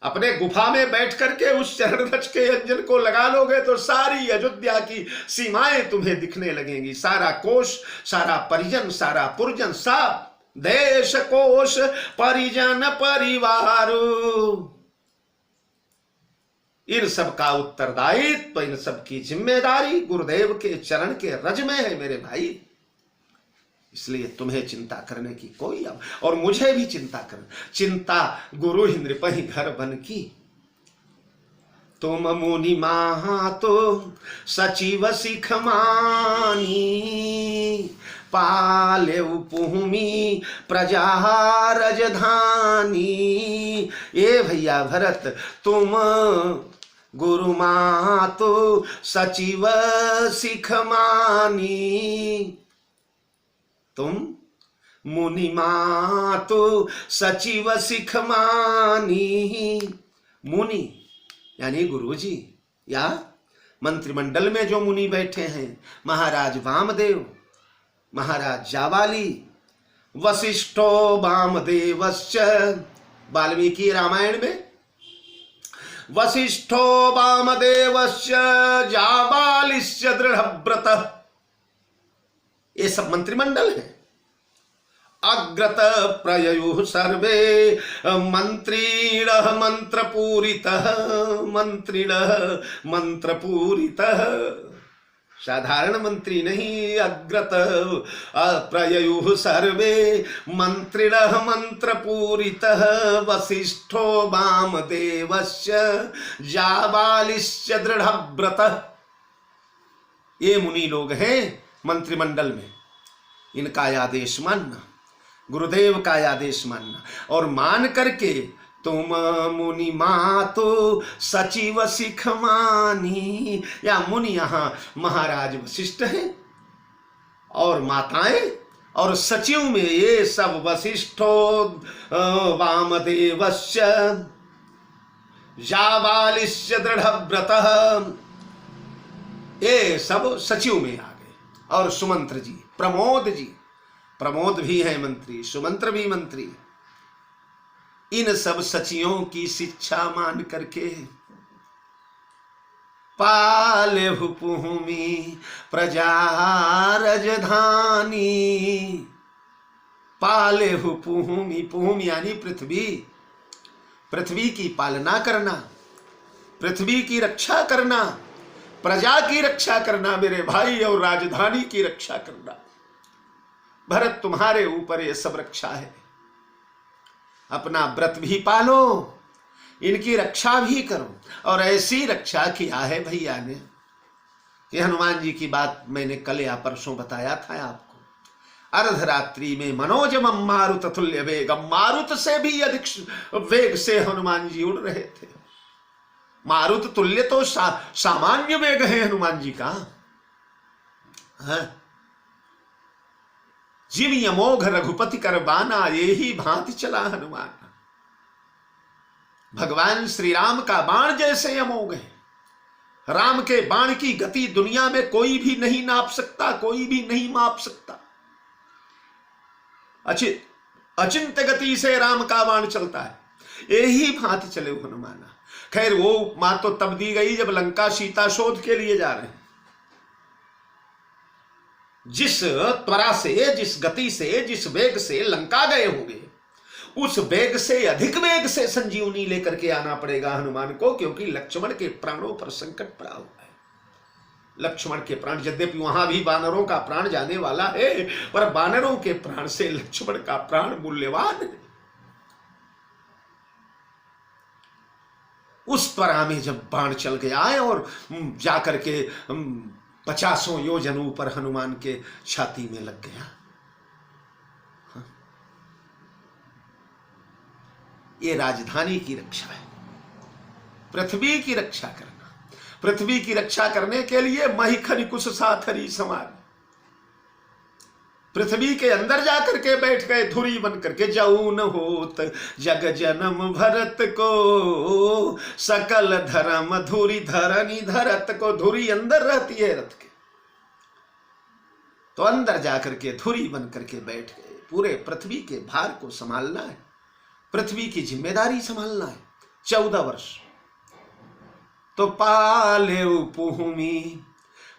अपने गुफा में बैठ करके उस चरण रज के अंजन को लगा लोगे तो सारी अयोध्या की सीमाएं तुम्हें दिखने लगेंगी। सारा कोश, सारा परिजन, सारा पुरजन, सब देश कोश परिजन परिवार, इन सब का उत्तरदायित्व, इन सब की जिम्मेदारी गुरुदेव के चरण के रज में है मेरे भाई। इसलिए तुम्हें चिंता करने की कोई और मुझे भी चिंता गुरु ही नृपहि घर बन की। तुम मुनि महातो सचिव सिख मानी, पाले भूमि प्रजा रजधानी। ये भैया भरत तुम गुरु मातो सचिव सिख मानी, तुम मुनि मातो सचिव सिख मानी। मुनि यानी गुरुजी, या मंत्रिमंडल में जो मुनि बैठे हैं, महाराज वामदेव, महाराज जावाली, वशिष्ठो वामदेवश्च, वाल्मीकि रामायण में वशिष्ठो वामदेवश्च जाबालिश्च दृढ़व्रत, ये सब मंत्रिमंडल है। अग्रत प्रययुः सर्वे मंत्रीणः मंत्रपूरितः, मंत्रीणः मंत्रपूरितः। साधारण मंत्री नहीं, अग्रत प्रययुः सर्वे मंत्रिणः मंत्रपूरितः, वसिष्ठो वामदेवश्च जाबालिश्च दृढ़व्रतः। ये मुनि लोग हैं मंत्रिमंडल में, इनका आदेश मानना, गुरुदेव का आदेश मानना, और मान करके तुम मुनि मातो सचिव सिख मानी। या मुनि यहाँ महाराज वशिष्ठ हैं, और माताएं और सचिव में ये सब वशिष्ठो वामदेवश्च जाबालिश्च दृढ़व्रतः, ये सब सचिव में आ गए। और सुमंत्र जी, प्रमोद जी, प्रमोद भी है मंत्री, सुमंत्र भी मंत्री। इन सब सचियों की शिक्षा मान करके पाले भूमि प्रजा रजधानी, पाले भूमि, भूमि यानी पृथ्वी, पृथ्वी की पालना करना, पृथ्वी की रक्षा करना, प्रजा की रक्षा करना मेरे भाई, और राजधानी की रक्षा करना। भरत तुम्हारे ऊपर ये सब रक्षा है। अपना व्रत भी पालो, इनकी रक्षा भी करो। और ऐसी रक्षा किया है भैया ने, ये हनुमान जी की बात मैंने कल या परसों बताया था आपको। अर्धरात्रि में मनोजमं मारुत तुल्य वेगम, मारुत से भी अधिक वेग से हनुमान जी उड़ रहे थे। मारुत तुल्य तो सामान्य वेग है हनुमान जी का। जिम यमोघ रघुपति कर बाना, ये ही भांति चला हनुमान। भगवान श्री राम का बाण जैसे अमोघ है। राम के बाण की गति दुनिया में कोई भी नहीं नाप सकता, कोई भी नहीं माप सकता। अचिंत्य गति से राम का बाण चलता है, यही भांति चले हनुमान। खैर वो मां तो तब दी गई जब लंका सीता शोध के लिए जा रहे हैं। जिस त्वरा से, जिस गति से, जिस वेग से लंका गए होंगे, उस वेग से अधिक वेग से संजीवनी लेकर के आना पड़ेगा हनुमान को, क्योंकि लक्ष्मण के प्राणों पर संकट पड़ा हुआ है। लक्ष्मण के प्राण, यद्यपि वहां भी वानरों का प्राण जाने वाला है, पर वानरों के प्राण से लक्ष्मण का प्राण मूल्यवान है। उस त्वरा में जब बाण चल गया है और जाकर के 50 योजन ऊपर हनुमान के छाती में लग गया। ये राजधानी की रक्षा है, पृथ्वी की रक्षा करना। पृथ्वी की रक्षा करने के लिए महिखनि कुश साथरी समार, पृथ्वी के अंदर जाकर के बैठ गए धुरी बन करके। जऊन होत जग जन्म भरत को, सकल धर्म धुरी धरनी धरत को। धुरी अंदर रहती है रथ के, तो अंदर जाकर के धुरी बन करके बैठ गए। पूरे पृथ्वी के भार को संभालना है, पृथ्वी की जिम्मेदारी संभालना है। 14 वर्ष तो पाले भूमि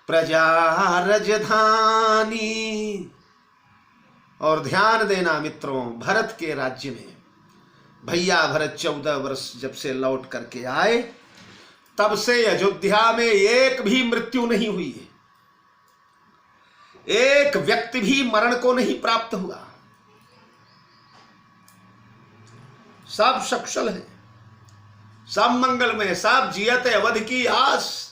प्रजा रजधानी। और ध्यान देना मित्रों, भरत के राज्य में भैया भरत 14 वर्ष जब से लौट करके आए, तब से अयोध्या में एक भी मृत्यु नहीं हुई है, एक व्यक्ति भी मरण को नहीं प्राप्त हुआ। सब सकुशल है, सब मंगलमय, सब जियत अवध की आस।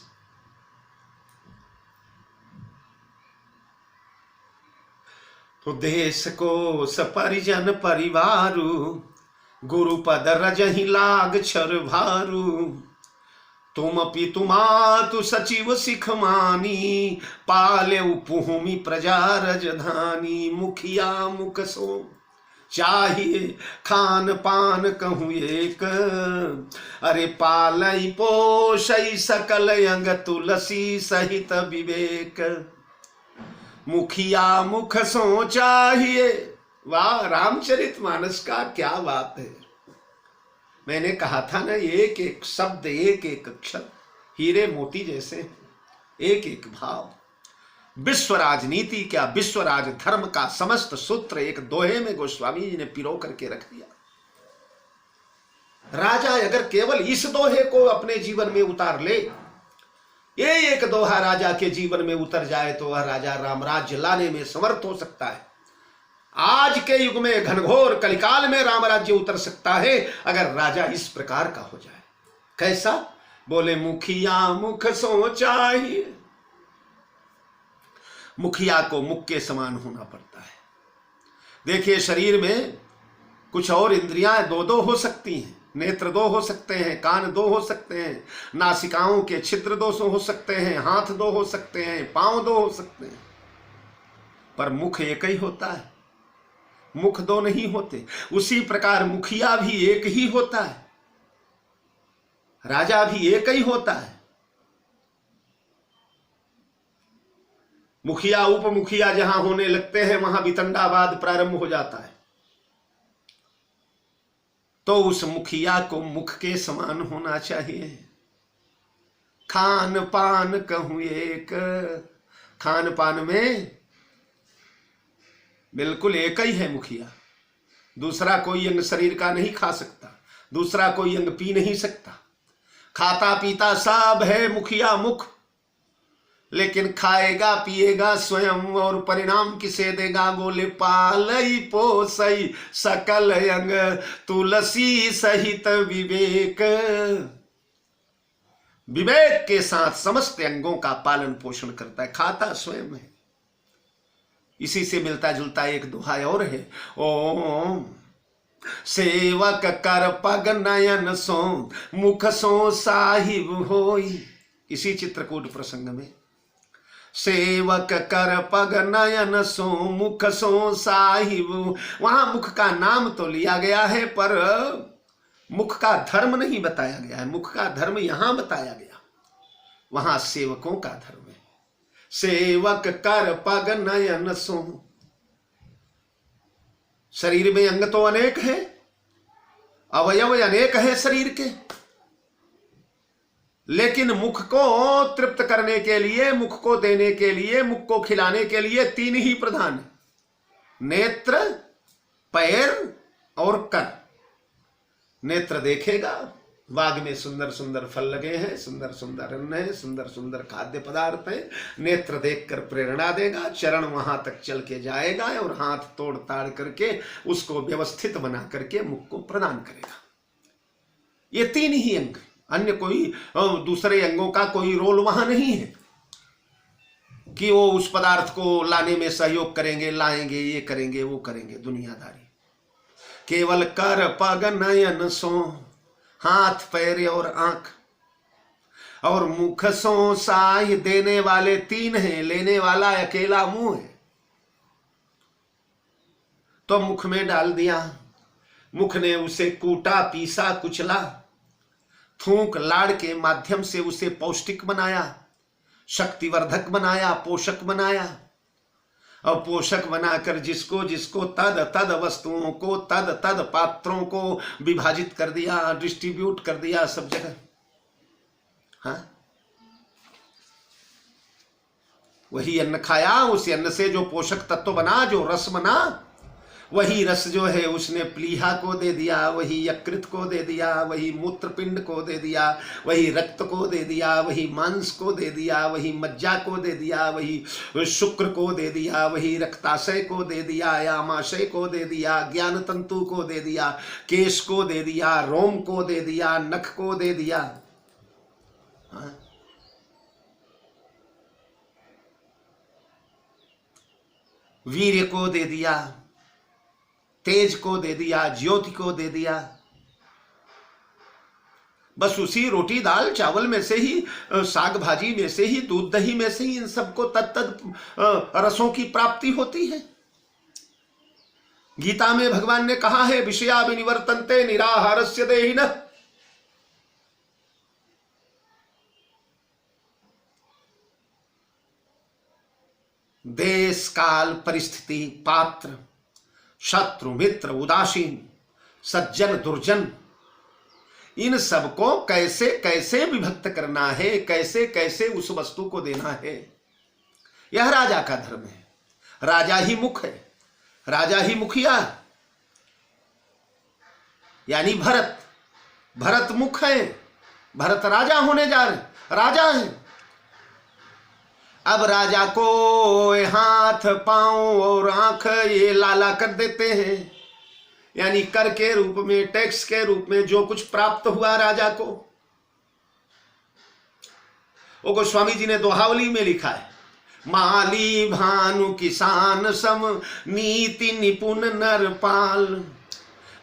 तो देश को सपरिजन परिवारु, गुरुपद रजहि लाग छर भारू। तुम पितु मातु सचिव सिख मानी, पाले उपभूमि प्रजा रजधानी। मुखिया मुख सो चाहिए खान पान कहूँ एक, अरे पालई पोषई सकल अंग तुलसी सहित विवेक। मुखिया मुख सो चाहिए। वाह, रामचरितमानस का क्या बात है। मैंने कहा था ना, एक एक शब्द, एक एक अक्षर हीरे मोती जैसे, एक एक भाव। विश्व राजनीति क्या, विश्व राज धर्म का समस्त सूत्र एक दोहे में गोस्वामी जी ने पिरो करके रख दिया। राजा अगर केवल इस दोहे को अपने जीवन में उतार ले, ये एक दोहा राजा के जीवन में उतर जाए, तो वह राजा रामराज्य लाने में समर्थ हो सकता है। आज के युग में घनघोर कलिकाल में रामराज्य उतर सकता है अगर राजा इस प्रकार का हो जाए। कैसा? बोले मुखिया मुख सो चाहिए। मुखिया को मुख के समान होना पड़ता है। देखिए, शरीर में कुछ और इंद्रियां दो दो हो सकती हैं, नेत्र दो हो सकते हैं, कान दो हो सकते हैं, नासिकाओं के छिद्र दो हो सकते हैं, हाथ दो हो सकते हैं, पांव दो हो सकते हैं, पर मुख एक ही होता है, मुख दो नहीं होते। उसी प्रकार मुखिया भी एक ही होता है, राजा भी एक ही होता है। मुखिया उपमुखिया जहां होने लगते हैं वहां वितंडावाद प्रारंभ हो जाता है। तो उस मुखिया को मुख के समान होना चाहिए। खान पान कहूं एक, खान पान में बिल्कुल एक ही है मुखिया। दूसरा कोई अंग शरीर का नहीं खा सकता, दूसरा कोई अंग पी नहीं सकता। खाता पीता सब है मुखिया मुख, लेकिन खाएगा पिएगा स्वयं और परिणाम किसे देगा? बोले पालई पोसई सकल अंग तुलसी सहित विवेक। विवेक के साथ समस्त अंगों का पालन पोषण करता है, खाता स्वयं है। इसी से मिलता जुलता एक दोहा और है, ओम सेवक कर पग नयन सो मुख सो साहिब होई। इसी चित्रकूट प्रसंग में सेवक कर पग नयन सो मुख सो साहिब, वहां मुख का नाम तो लिया गया है पर मुख का धर्म नहीं बताया गया है। मुख का धर्म यहां बताया गया, वहां सेवकों का धर्म है। सेवक कर पग नयन सो। शरीर में अंग तो अनेक है, अवयव अनेक है शरीर के, लेकिन मुख को तृप्त करने के लिए, मुख को देने के लिए, मुख को खिलाने के लिए तीन ही प्रधान है, नेत्र, पैर और कर। नेत्र देखेगा, बाग में सुंदर सुंदर फल लगे हैं, सुंदर सुंदर अन्न है, सुंदर सुंदर खाद्य पदार्थ है। नेत्र देखकर प्रेरणा देगा, चरण वहां तक चल के जाएगा और हाथ तोड़ ताड़ करके उसको व्यवस्थित बना करके मुख को प्रदान करेगा। ये तीन ही अंग, अन्य कोई दूसरे अंगों का कोई रोल वहां नहीं है कि वो उस पदार्थ को लाने में सहयोग करेंगे, लाएंगे, ये करेंगे, वो करेंगे, दुनियादारी। केवल कर पग नयन सो, हाथ पैर और आंख, और मुख सो साहि। देने वाले तीन हैं, लेने वाला अकेला मुंह है। तो मुख में डाल दिया, मुख ने उसे कूटा, पीसा, कुचला, थूक लाड़ के माध्यम से उसे पौष्टिक बनाया, शक्तिवर्धक बनाया, पोषक बनाया। और पोषक बनाकर जिसको जिसको तद तद वस्तुओं को, तद तद पात्रों को विभाजित कर दिया, डिस्ट्रीब्यूट कर दिया सब जगह। हाँ, वही अन्न खाया, उसी अन्न से जो पोषक तत्व बना, जो रस बना, वही रस जो है उसने प्लीहा को दे दिया, वही यकृत को दे दिया, वही मूत्रपिंड को दे दिया, वही रक्त को दे दिया, वही मांस को दे दिया, वही मज्जा को दे दिया, वही शुक्र को दे दिया, वही रक्ताशय को दे दिया, आमाशय को दे दिया, ज्ञान तंतु को दे दिया, केश को दे दिया, रोम को दे दिया, नख को दे दिया। हाँ? वीर्य को दे दिया, तेज को दे दिया, ज्योति को दे दिया। बस उसी रोटी दाल चावल में से ही, साग भाजी में से ही, दूध दही में से ही इन सबको तत्त रसों की प्राप्ति होती है। गीता में भगवान ने कहा है, विषया विनिवर्तन्ते निराहारस्य देहिनः। देश काल परिस्थिति पात्र शत्रु मित्र उदासीन सज्जन दुर्जन, इन सबको कैसे कैसे विभक्त करना है, कैसे कैसे उस वस्तु को देना है, यह राजा का धर्म है। राजा ही मुख है, राजा ही मुखिया, यानी भरत। भरत मुख है, भरत राजा होने जा रहे, राजा है। अब राजा को हाथ पांव और आंख ये लाला कर देते हैं, यानी कर के रूप में, टैक्स के रूप में जो कुछ प्राप्त हुआ राजा को, वो गोस्वामी जी ने दोहावली में लिखा है, माली भानु किसान सम नीति निपुण नरपाल।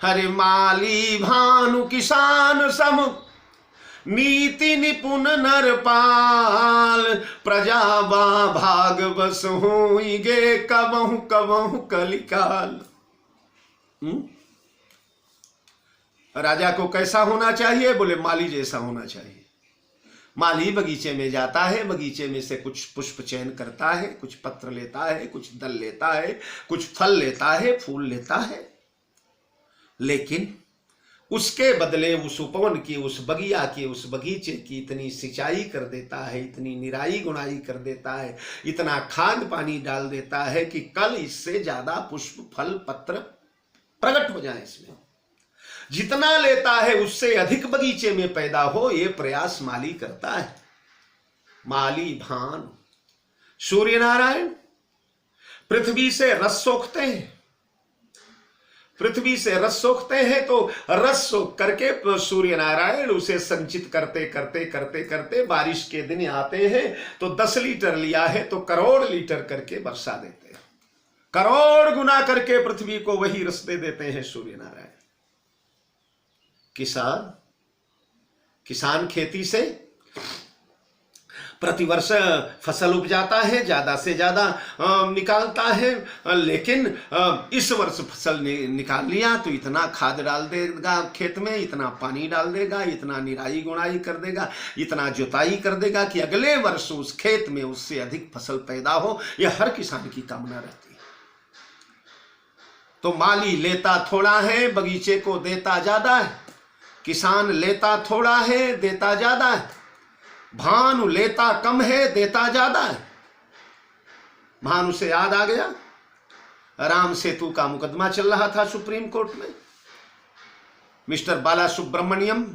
हरे माली भानु किसान सम नीति निपुण नरपाल, प्रजा बा भाग बस होइगे कबहु कबहु कलिकाल। राजा को कैसा होना चाहिए? बोले माली जैसा होना चाहिए। माली बगीचे में जाता है, बगीचे में से कुछ पुष्प चयन करता है, कुछ पत्र लेता है, कुछ दल लेता है, कुछ फल लेता है, फूल लेता है, लेकिन उसके बदले उस उपवन की, उस बगिया की, उस बगीचे की इतनी सिंचाई कर देता है, इतनी निराई गुणाई कर देता है, इतना खाद पानी डाल देता है कि कल इससे ज्यादा पुष्प फल पत्र प्रकट हो जाए। इसमें जितना लेता है उससे अधिक बगीचे में पैदा हो, ये प्रयास माली करता है। माली भान सूर्य नारायण पृथ्वी से रस सोखते हैं, पृथ्वी से रस सोखते हैं, तो रस सोख करके सूर्य नारायण उसे संचित करते करते करते करते बारिश के दिन आते हैं, तो 10 लीटर लिया है तो करोड़ लीटर करके बरसा देते हैं, करोड़ गुना करके पृथ्वी को वही रस दे देते हैं सूर्य नारायण। किसान खेती से प्रतिवर्ष फसल उपजाता है, ज्यादा से ज्यादा निकालता है, लेकिन इस वर्ष फसल निकाल लिया तो इतना खाद डाल देगा खेत में, इतना पानी डाल देगा, इतना निराई गुणाई कर देगा, इतना जुताई कर देगा कि अगले वर्ष उस खेत में उससे अधिक फसल पैदा हो। यह हर किसान की कामना रहती है। तो माली लेता थोड़ा है, बगीचे को देता ज्यादा है। किसान लेता थोड़ा है, देता ज्यादा है। भानु लेता कम है, देता ज्यादा है। भानु से याद आ गया, राम सेतु का मुकदमा चल रहा था सुप्रीम कोर्ट में। मिस्टर बाला सुब्रमण्यम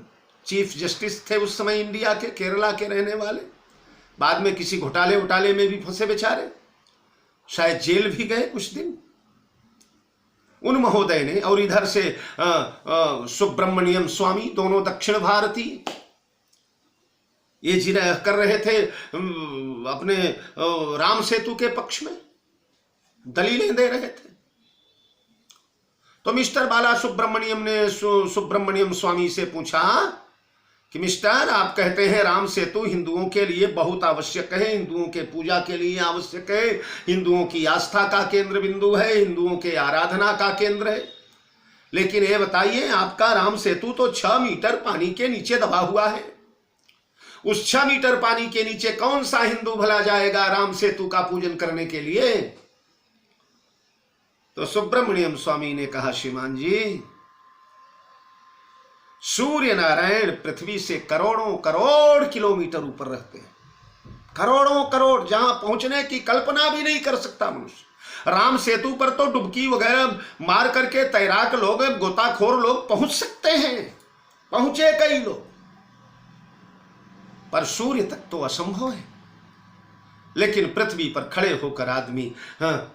चीफ जस्टिस थे उस समय इंडिया के, केरला के रहने वाले, बाद में किसी घोटाले में भी फंसे बेचारे, शायद जेल भी गए कुछ दिन। उन महोदय ने, और इधर से सुब्रमण्यम स्वामी, दोनों दक्षिण भारतीय, ये जिरह कर रहे थे अपने राम सेतु के पक्ष में, दलीलें दे रहे थे। तो मिस्टर बाला सुब्रमण्यम ने सुब्रमण्यम स्वामी से पूछा कि मिस्टर, आप कहते हैं राम सेतु हिंदुओं के लिए बहुत आवश्यक है, हिंदुओं के पूजा के लिए आवश्यक है, हिंदुओं की आस्था का केंद्र बिंदु है, हिंदुओं के आराधना का केंद्र है, लेकिन ये बताइए आपका राम सेतु तो 6 मीटर पानी के नीचे दबा हुआ है। उस 6 मीटर पानी के नीचे कौन सा हिंदू भला जाएगा राम सेतु का पूजन करने के लिए? तो सुब्रमण्यम स्वामी ने कहा, श्रीमान जी, सूर्य नारायण पृथ्वी से करोड़ों करोड़ किलोमीटर ऊपर रहते हैं, करोड़ों करोड़, जहां पहुंचने की कल्पना भी नहीं कर सकता मनुष्य। राम सेतु पर तो डुबकी वगैरह मार करके तैराक लोग, गोताखोर लोग पहुंच सकते हैं, पहुंचे कई लोग, पर सूर्य तक तो असंभव है। लेकिन पृथ्वी पर खड़े होकर आदमी,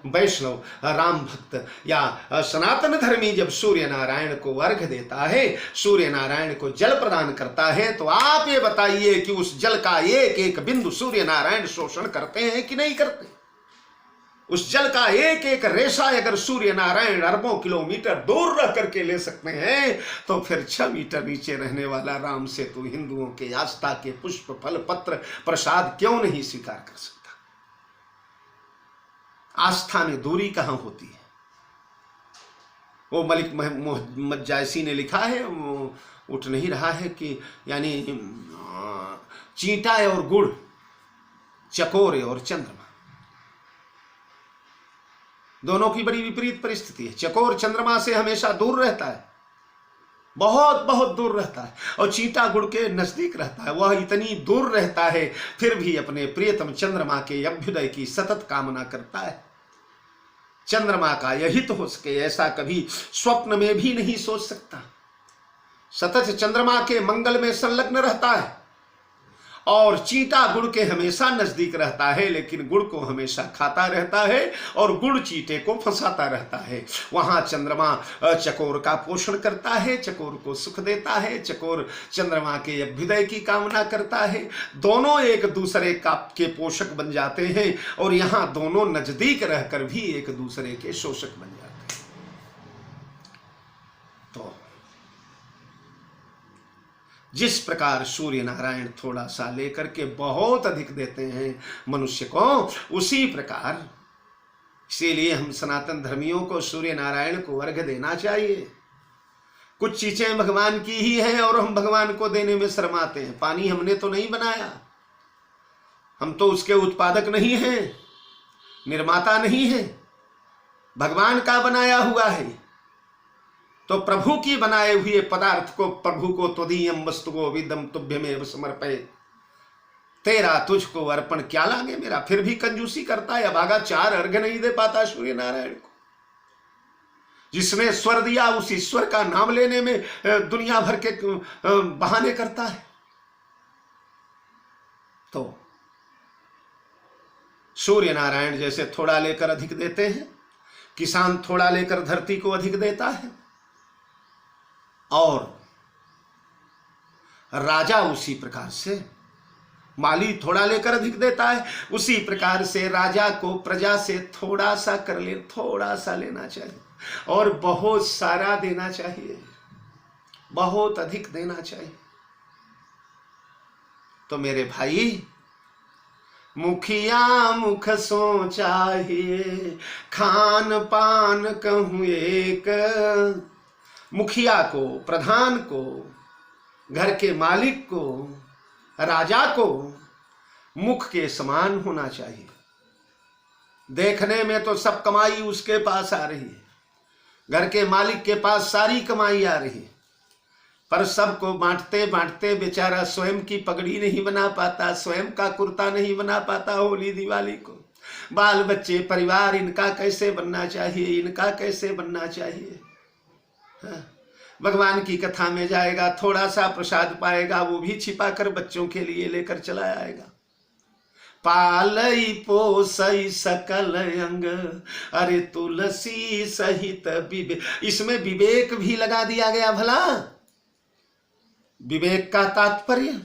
वैष्णव, राम भक्त या सनातन धर्मी जब सूर्य नारायण को अर्घ्य देता है, सूर्य नारायण को जल प्रदान करता है, तो आप ये बताइए कि उस जल का एक एक बिंदु सूर्य नारायण शोषण करते हैं कि नहीं करते? उस जल का एक एक रेशा अगर सूर्य नारायण अरबों किलोमीटर दूर रह करके ले सकते हैं, तो फिर 6 मीटर नीचे रहने वाला राम सेतु हिंदुओं के आस्था के पुष्प फल पत्र प्रसाद क्यों नहीं स्वीकार कर सकता? आस्था में दूरी कहां होती है? वो मलिक मोहम्मद जायसी ने लिखा है, वो उठ नहीं रहा है कि यानी चींटा और गुड़, चकोर और चंद्रमा, दोनों की बड़ी विपरीत परिस्थिति है। चकोर चंद्रमा से हमेशा दूर रहता है, बहुत बहुत दूर रहता है, और चींटा गुड़ के नजदीक रहता है। वह इतनी दूर रहता है फिर भी अपने प्रियतम चंद्रमा के अभ्युदय की सतत कामना करता है। चंद्रमा का यही तो हो सके, ऐसा कभी स्वप्न में भी नहीं सोच सकता। सतत चंद्रमा के मंगल में संलग्न रहता है और चींटा गुड़ के हमेशा नजदीक रहता है, लेकिन गुड़ को हमेशा खाता रहता है और गुड़ चींटे को फंसाता रहता है। वहां चंद्रमा चकोर का पोषण करता है, चकोर को सुख देता है, चकोर चंद्रमा के अभ्युदय की कामना करता है। दोनों एक दूसरे के पोषक बन जाते हैं और यहां दोनों नजदीक रहकर भी एक दूसरे के शोषक बन जाते हैं। तो जिस प्रकार सूर्य नारायण थोड़ा सा लेकर के बहुत अधिक देते हैं मनुष्य को, उसी प्रकार इसीलिए हम सनातन धर्मियों को सूर्य नारायण को अर्घ्य देना चाहिए। कुछ चीजें भगवान की ही हैं और हम भगवान को देने में शर्माते हैं। पानी हमने तो नहीं बनाया, हम तो उसके उत्पादक नहीं हैं, निर्माता नहीं है, भगवान का बनाया हुआ है। तो प्रभु की बनाए हुए पदार्थ को, प्रभु को त्वदीयम वस्तु को विदम तुभ्यमेव समर्पयेत्, तेरा तुझको अर्पण क्या लागे मेरा। फिर भी कंजूसी करता है, अभागा 4 अर्घ्य नहीं दे पाता सूर्य नारायण को। जिसने स्वर दिया उस ईश्वर का नाम लेने में दुनिया भर के बहाने करता है। तो सूर्य नारायण जैसे थोड़ा लेकर अधिक देते हैं, किसान थोड़ा लेकर धरती को अधिक देता है, और राजा उसी प्रकार से, माली थोड़ा लेकर अधिक देता है, उसी प्रकार से राजा को प्रजा से थोड़ा सा थोड़ा सा लेना चाहिए और बहुत सारा देना चाहिए, बहुत अधिक देना चाहिए। तो मेरे भाई, मुखिया मुख सो चाहिए, खान पान कहूं एक। मुखिया को, प्रधान को, घर के मालिक को, राजा को मुख के समान होना चाहिए। देखने में तो सब कमाई उसके पास आ रही है, घर के मालिक के पास सारी कमाई आ रही है, पर सबको बांटते बांटते बेचारा स्वयं की पगड़ी नहीं बना पाता, स्वयं का कुर्ता नहीं बना पाता। होली दिवाली को बाल बच्चे परिवार इनका कैसे बनना चाहिए, इनका कैसे बनना चाहिए। भगवान की कथा में जाएगा, थोड़ा सा प्रसाद पाएगा, वो भी छिपा कर बच्चों के लिए लेकर चला आएगा। पालई पोसई सकल अंग, अरे तुलसी सहित विवेक। इसमें विवेक भी लगा दिया गया। भला विवेक का तात्पर्य,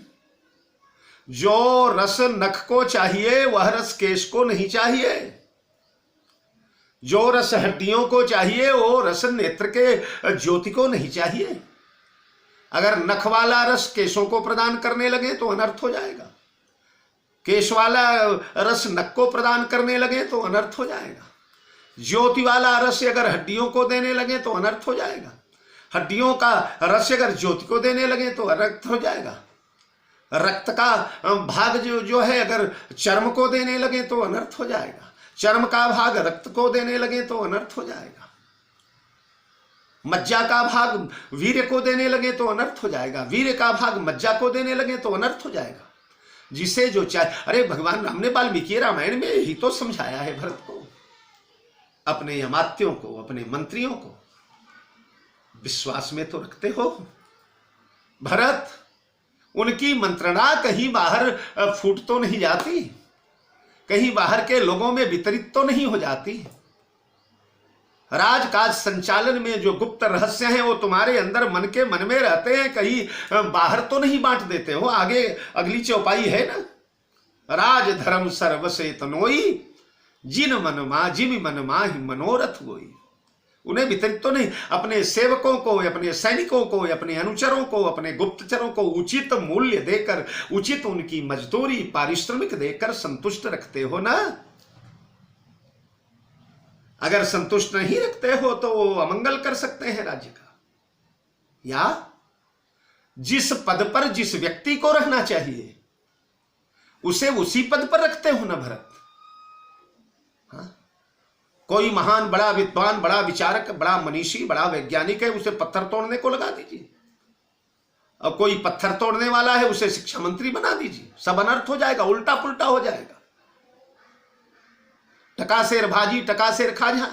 जो रस नख को चाहिए वह रस केश को नहीं चाहिए, जो रस हड्डियों को चाहिए वो रस नेत्र के ज्योति को नहीं चाहिए। अगर नख वाला रस केशों को प्रदान करने लगे तो अनर्थ हो जाएगा, केश वाला रस नख को प्रदान करने लगे तो अनर्थ हो जाएगा, ज्योति वाला रस अगर हड्डियों को देने लगे तो अनर्थ हो जाएगा, हड्डियों का रस अगर ज्योति को देने लगे तो अनर्थ हो जाएगा, रक्त का भाग जो है अगर चर्म को देने लगे तो अनर्थ हो जाएगा, चर्म का भाग रक्त को देने लगे तो अनर्थ हो जाएगा, मज्जा का भाग वीर्य को देने लगे तो अनर्थ हो जाएगा, वीर्य का भाग मज्जा को देने लगे तो अनर्थ हो जाएगा। जिसे जो चाहे, अरे भगवान राम ने वाल्मीकि रामायण में यही तो समझाया है भरत को। अपने अमात्यों को, अपने मंत्रियों को विश्वास में तो रखते हो भरत? उनकी मंत्रणा कहीं बाहर फूट तो नहीं जाती, कहीं बाहर के लोगों में वितरित तो नहीं हो जाती? राजकाज संचालन में जो गुप्त रहस्य हैं वो तुम्हारे अंदर मन के मन में रहते हैं, कहीं बाहर तो नहीं बांट देते हो? आगे अगली चौपाई है ना, राज धर्म सर्व से तनोई, जिन मन माहि मनोरथ होई। उन्हें वितरित तो नहीं, अपने सेवकों को, अपने सैनिकों को, अपने अनुचरों को, अपने गुप्तचरों को उचित मूल्य देकर, उचित उनकी मजदूरी पारिश्रमिक देकर संतुष्ट रखते हो ना? अगर संतुष्ट नहीं रखते हो तो वो अमंगल कर सकते हैं राज्य का। या जिस पद पर जिस व्यक्ति को रहना चाहिए उसे उसी पद पर रखते हो ना भरत? हाँ? कोई महान, बड़ा विद्वान, बड़ा विचारक, बड़ा मनीषी, बड़ा वैज्ञानिक है, उसे पत्थर तोड़ने को लगा दीजिए। और कोई पत्थर तोड़ने वाला है, उसे शिक्षा मंत्री बना दीजिए। सब अनर्थ हो जाएगा, उल्टा पुल्टा हो जाएगा। टकासेर भाजी टकासेर खाजा।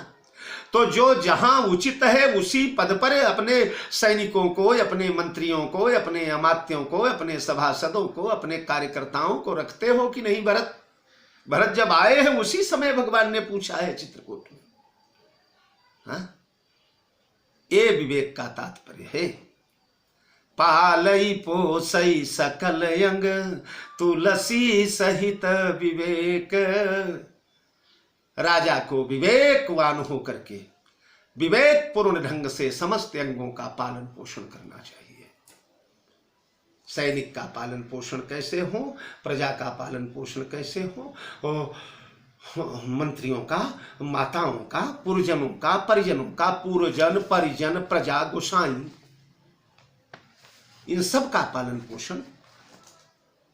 तो जो जहां उचित है उसी पद पर अपने सैनिकों को, अपने मंत्रियों को, अपने अमात्यों को, अपने सभासदों को, अपने कार्यकर्ताओं को रखते हो कि नहीं भरत? भरत जब आए हैं उसी समय भगवान ने पूछा है चित्रकूट में। हाँ? ये विवेक का तात्पर्य है। पालई पोसई सकल अंग, तुलसी सहित विवेक। राजा को विवेकवान होकर के विवेक पूर्ण ढंग से समस्त अंगों का पालन पोषण करना चाहिए। सैनिक का पालन पोषण कैसे हो, प्रजा का पालन पोषण कैसे हो, मंत्रियों का, माताओं का, पुरजनों का, परिजनों का, पूर्वजन, परिजन, प्रजा, गोसाई, इन सब का पालन पोषण।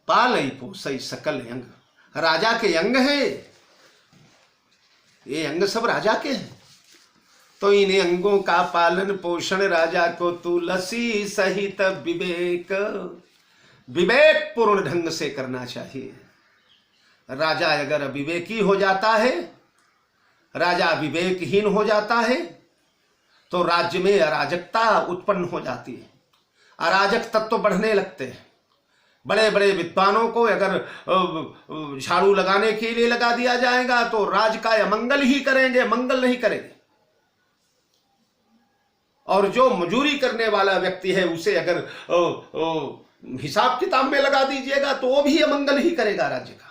पालई पोसई सकल अंग, राजा के अंग है, ये अंग सब राजा के हैं। तो इन अंगों का पालन पोषण राजा को तुलसी सहित विवेक, विवेक पूर्ण ढंग से करना चाहिए। राजा अगर अविवेकी हो जाता है, राजा विवेकहीन हो जाता है, तो राज्य में अराजकता उत्पन्न हो जाती है, अराजक तत्व बढ़ने लगते हैं। बड़े बड़े विद्वानों को अगर झाड़ू लगाने के लिए लगा दिया जाएगा तो राज का अमंगल ही करेंगे, मंगल नहीं करेंगे। और जो मजूरी करने वाला व्यक्ति है उसे अगर हिसाब किताब में लगा दीजिएगा तो वो भी अमंगल ही करेगा राज्य का।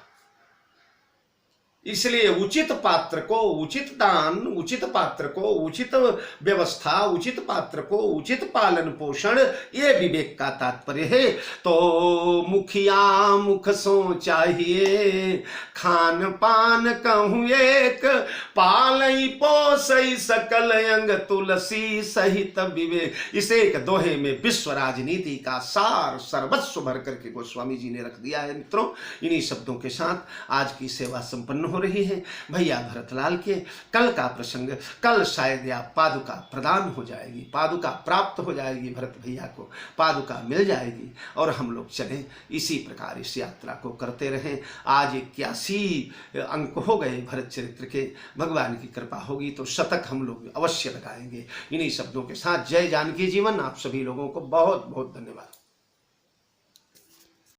इसलिए उचित पात्र को उचित दान, उचित पात्र को उचित व्यवस्था, उचित पात्र को उचित पालन पोषण, ये विवेक का तात्पर्य है। तो मुखिया मुख सो चाहिए, खान पान कहूँ एक, पालई पोसई सकल अंग, तुलसी सहित विवेक। इसे एक दोहे में विश्व राजनीति का सार सर्वस्व भर करके गोस्वामी जी ने रख दिया है। मित्रों, इन्हीं शब्दों के साथ आज की सेवा संपन्न हो रही है। भैया भरतलाल के कल का प्रसंग, कल शायद या पादुका प्रदान हो जाएगी, पादुका प्राप्त हो जाएगी, भरत भैया को पादुका मिल जाएगी और हम लोग चले इसी प्रकार इस यात्रा को करते रहें। आज 81 अंक हो गए भरत चरित्र के। भगवान की कृपा होगी तो शतक हम लोग अवश्य लगाएंगे। इन्हीं शब्दों के साथ जय जानकी जीवन। आप सभी लोगों को बहुत बहुत धन्यवाद।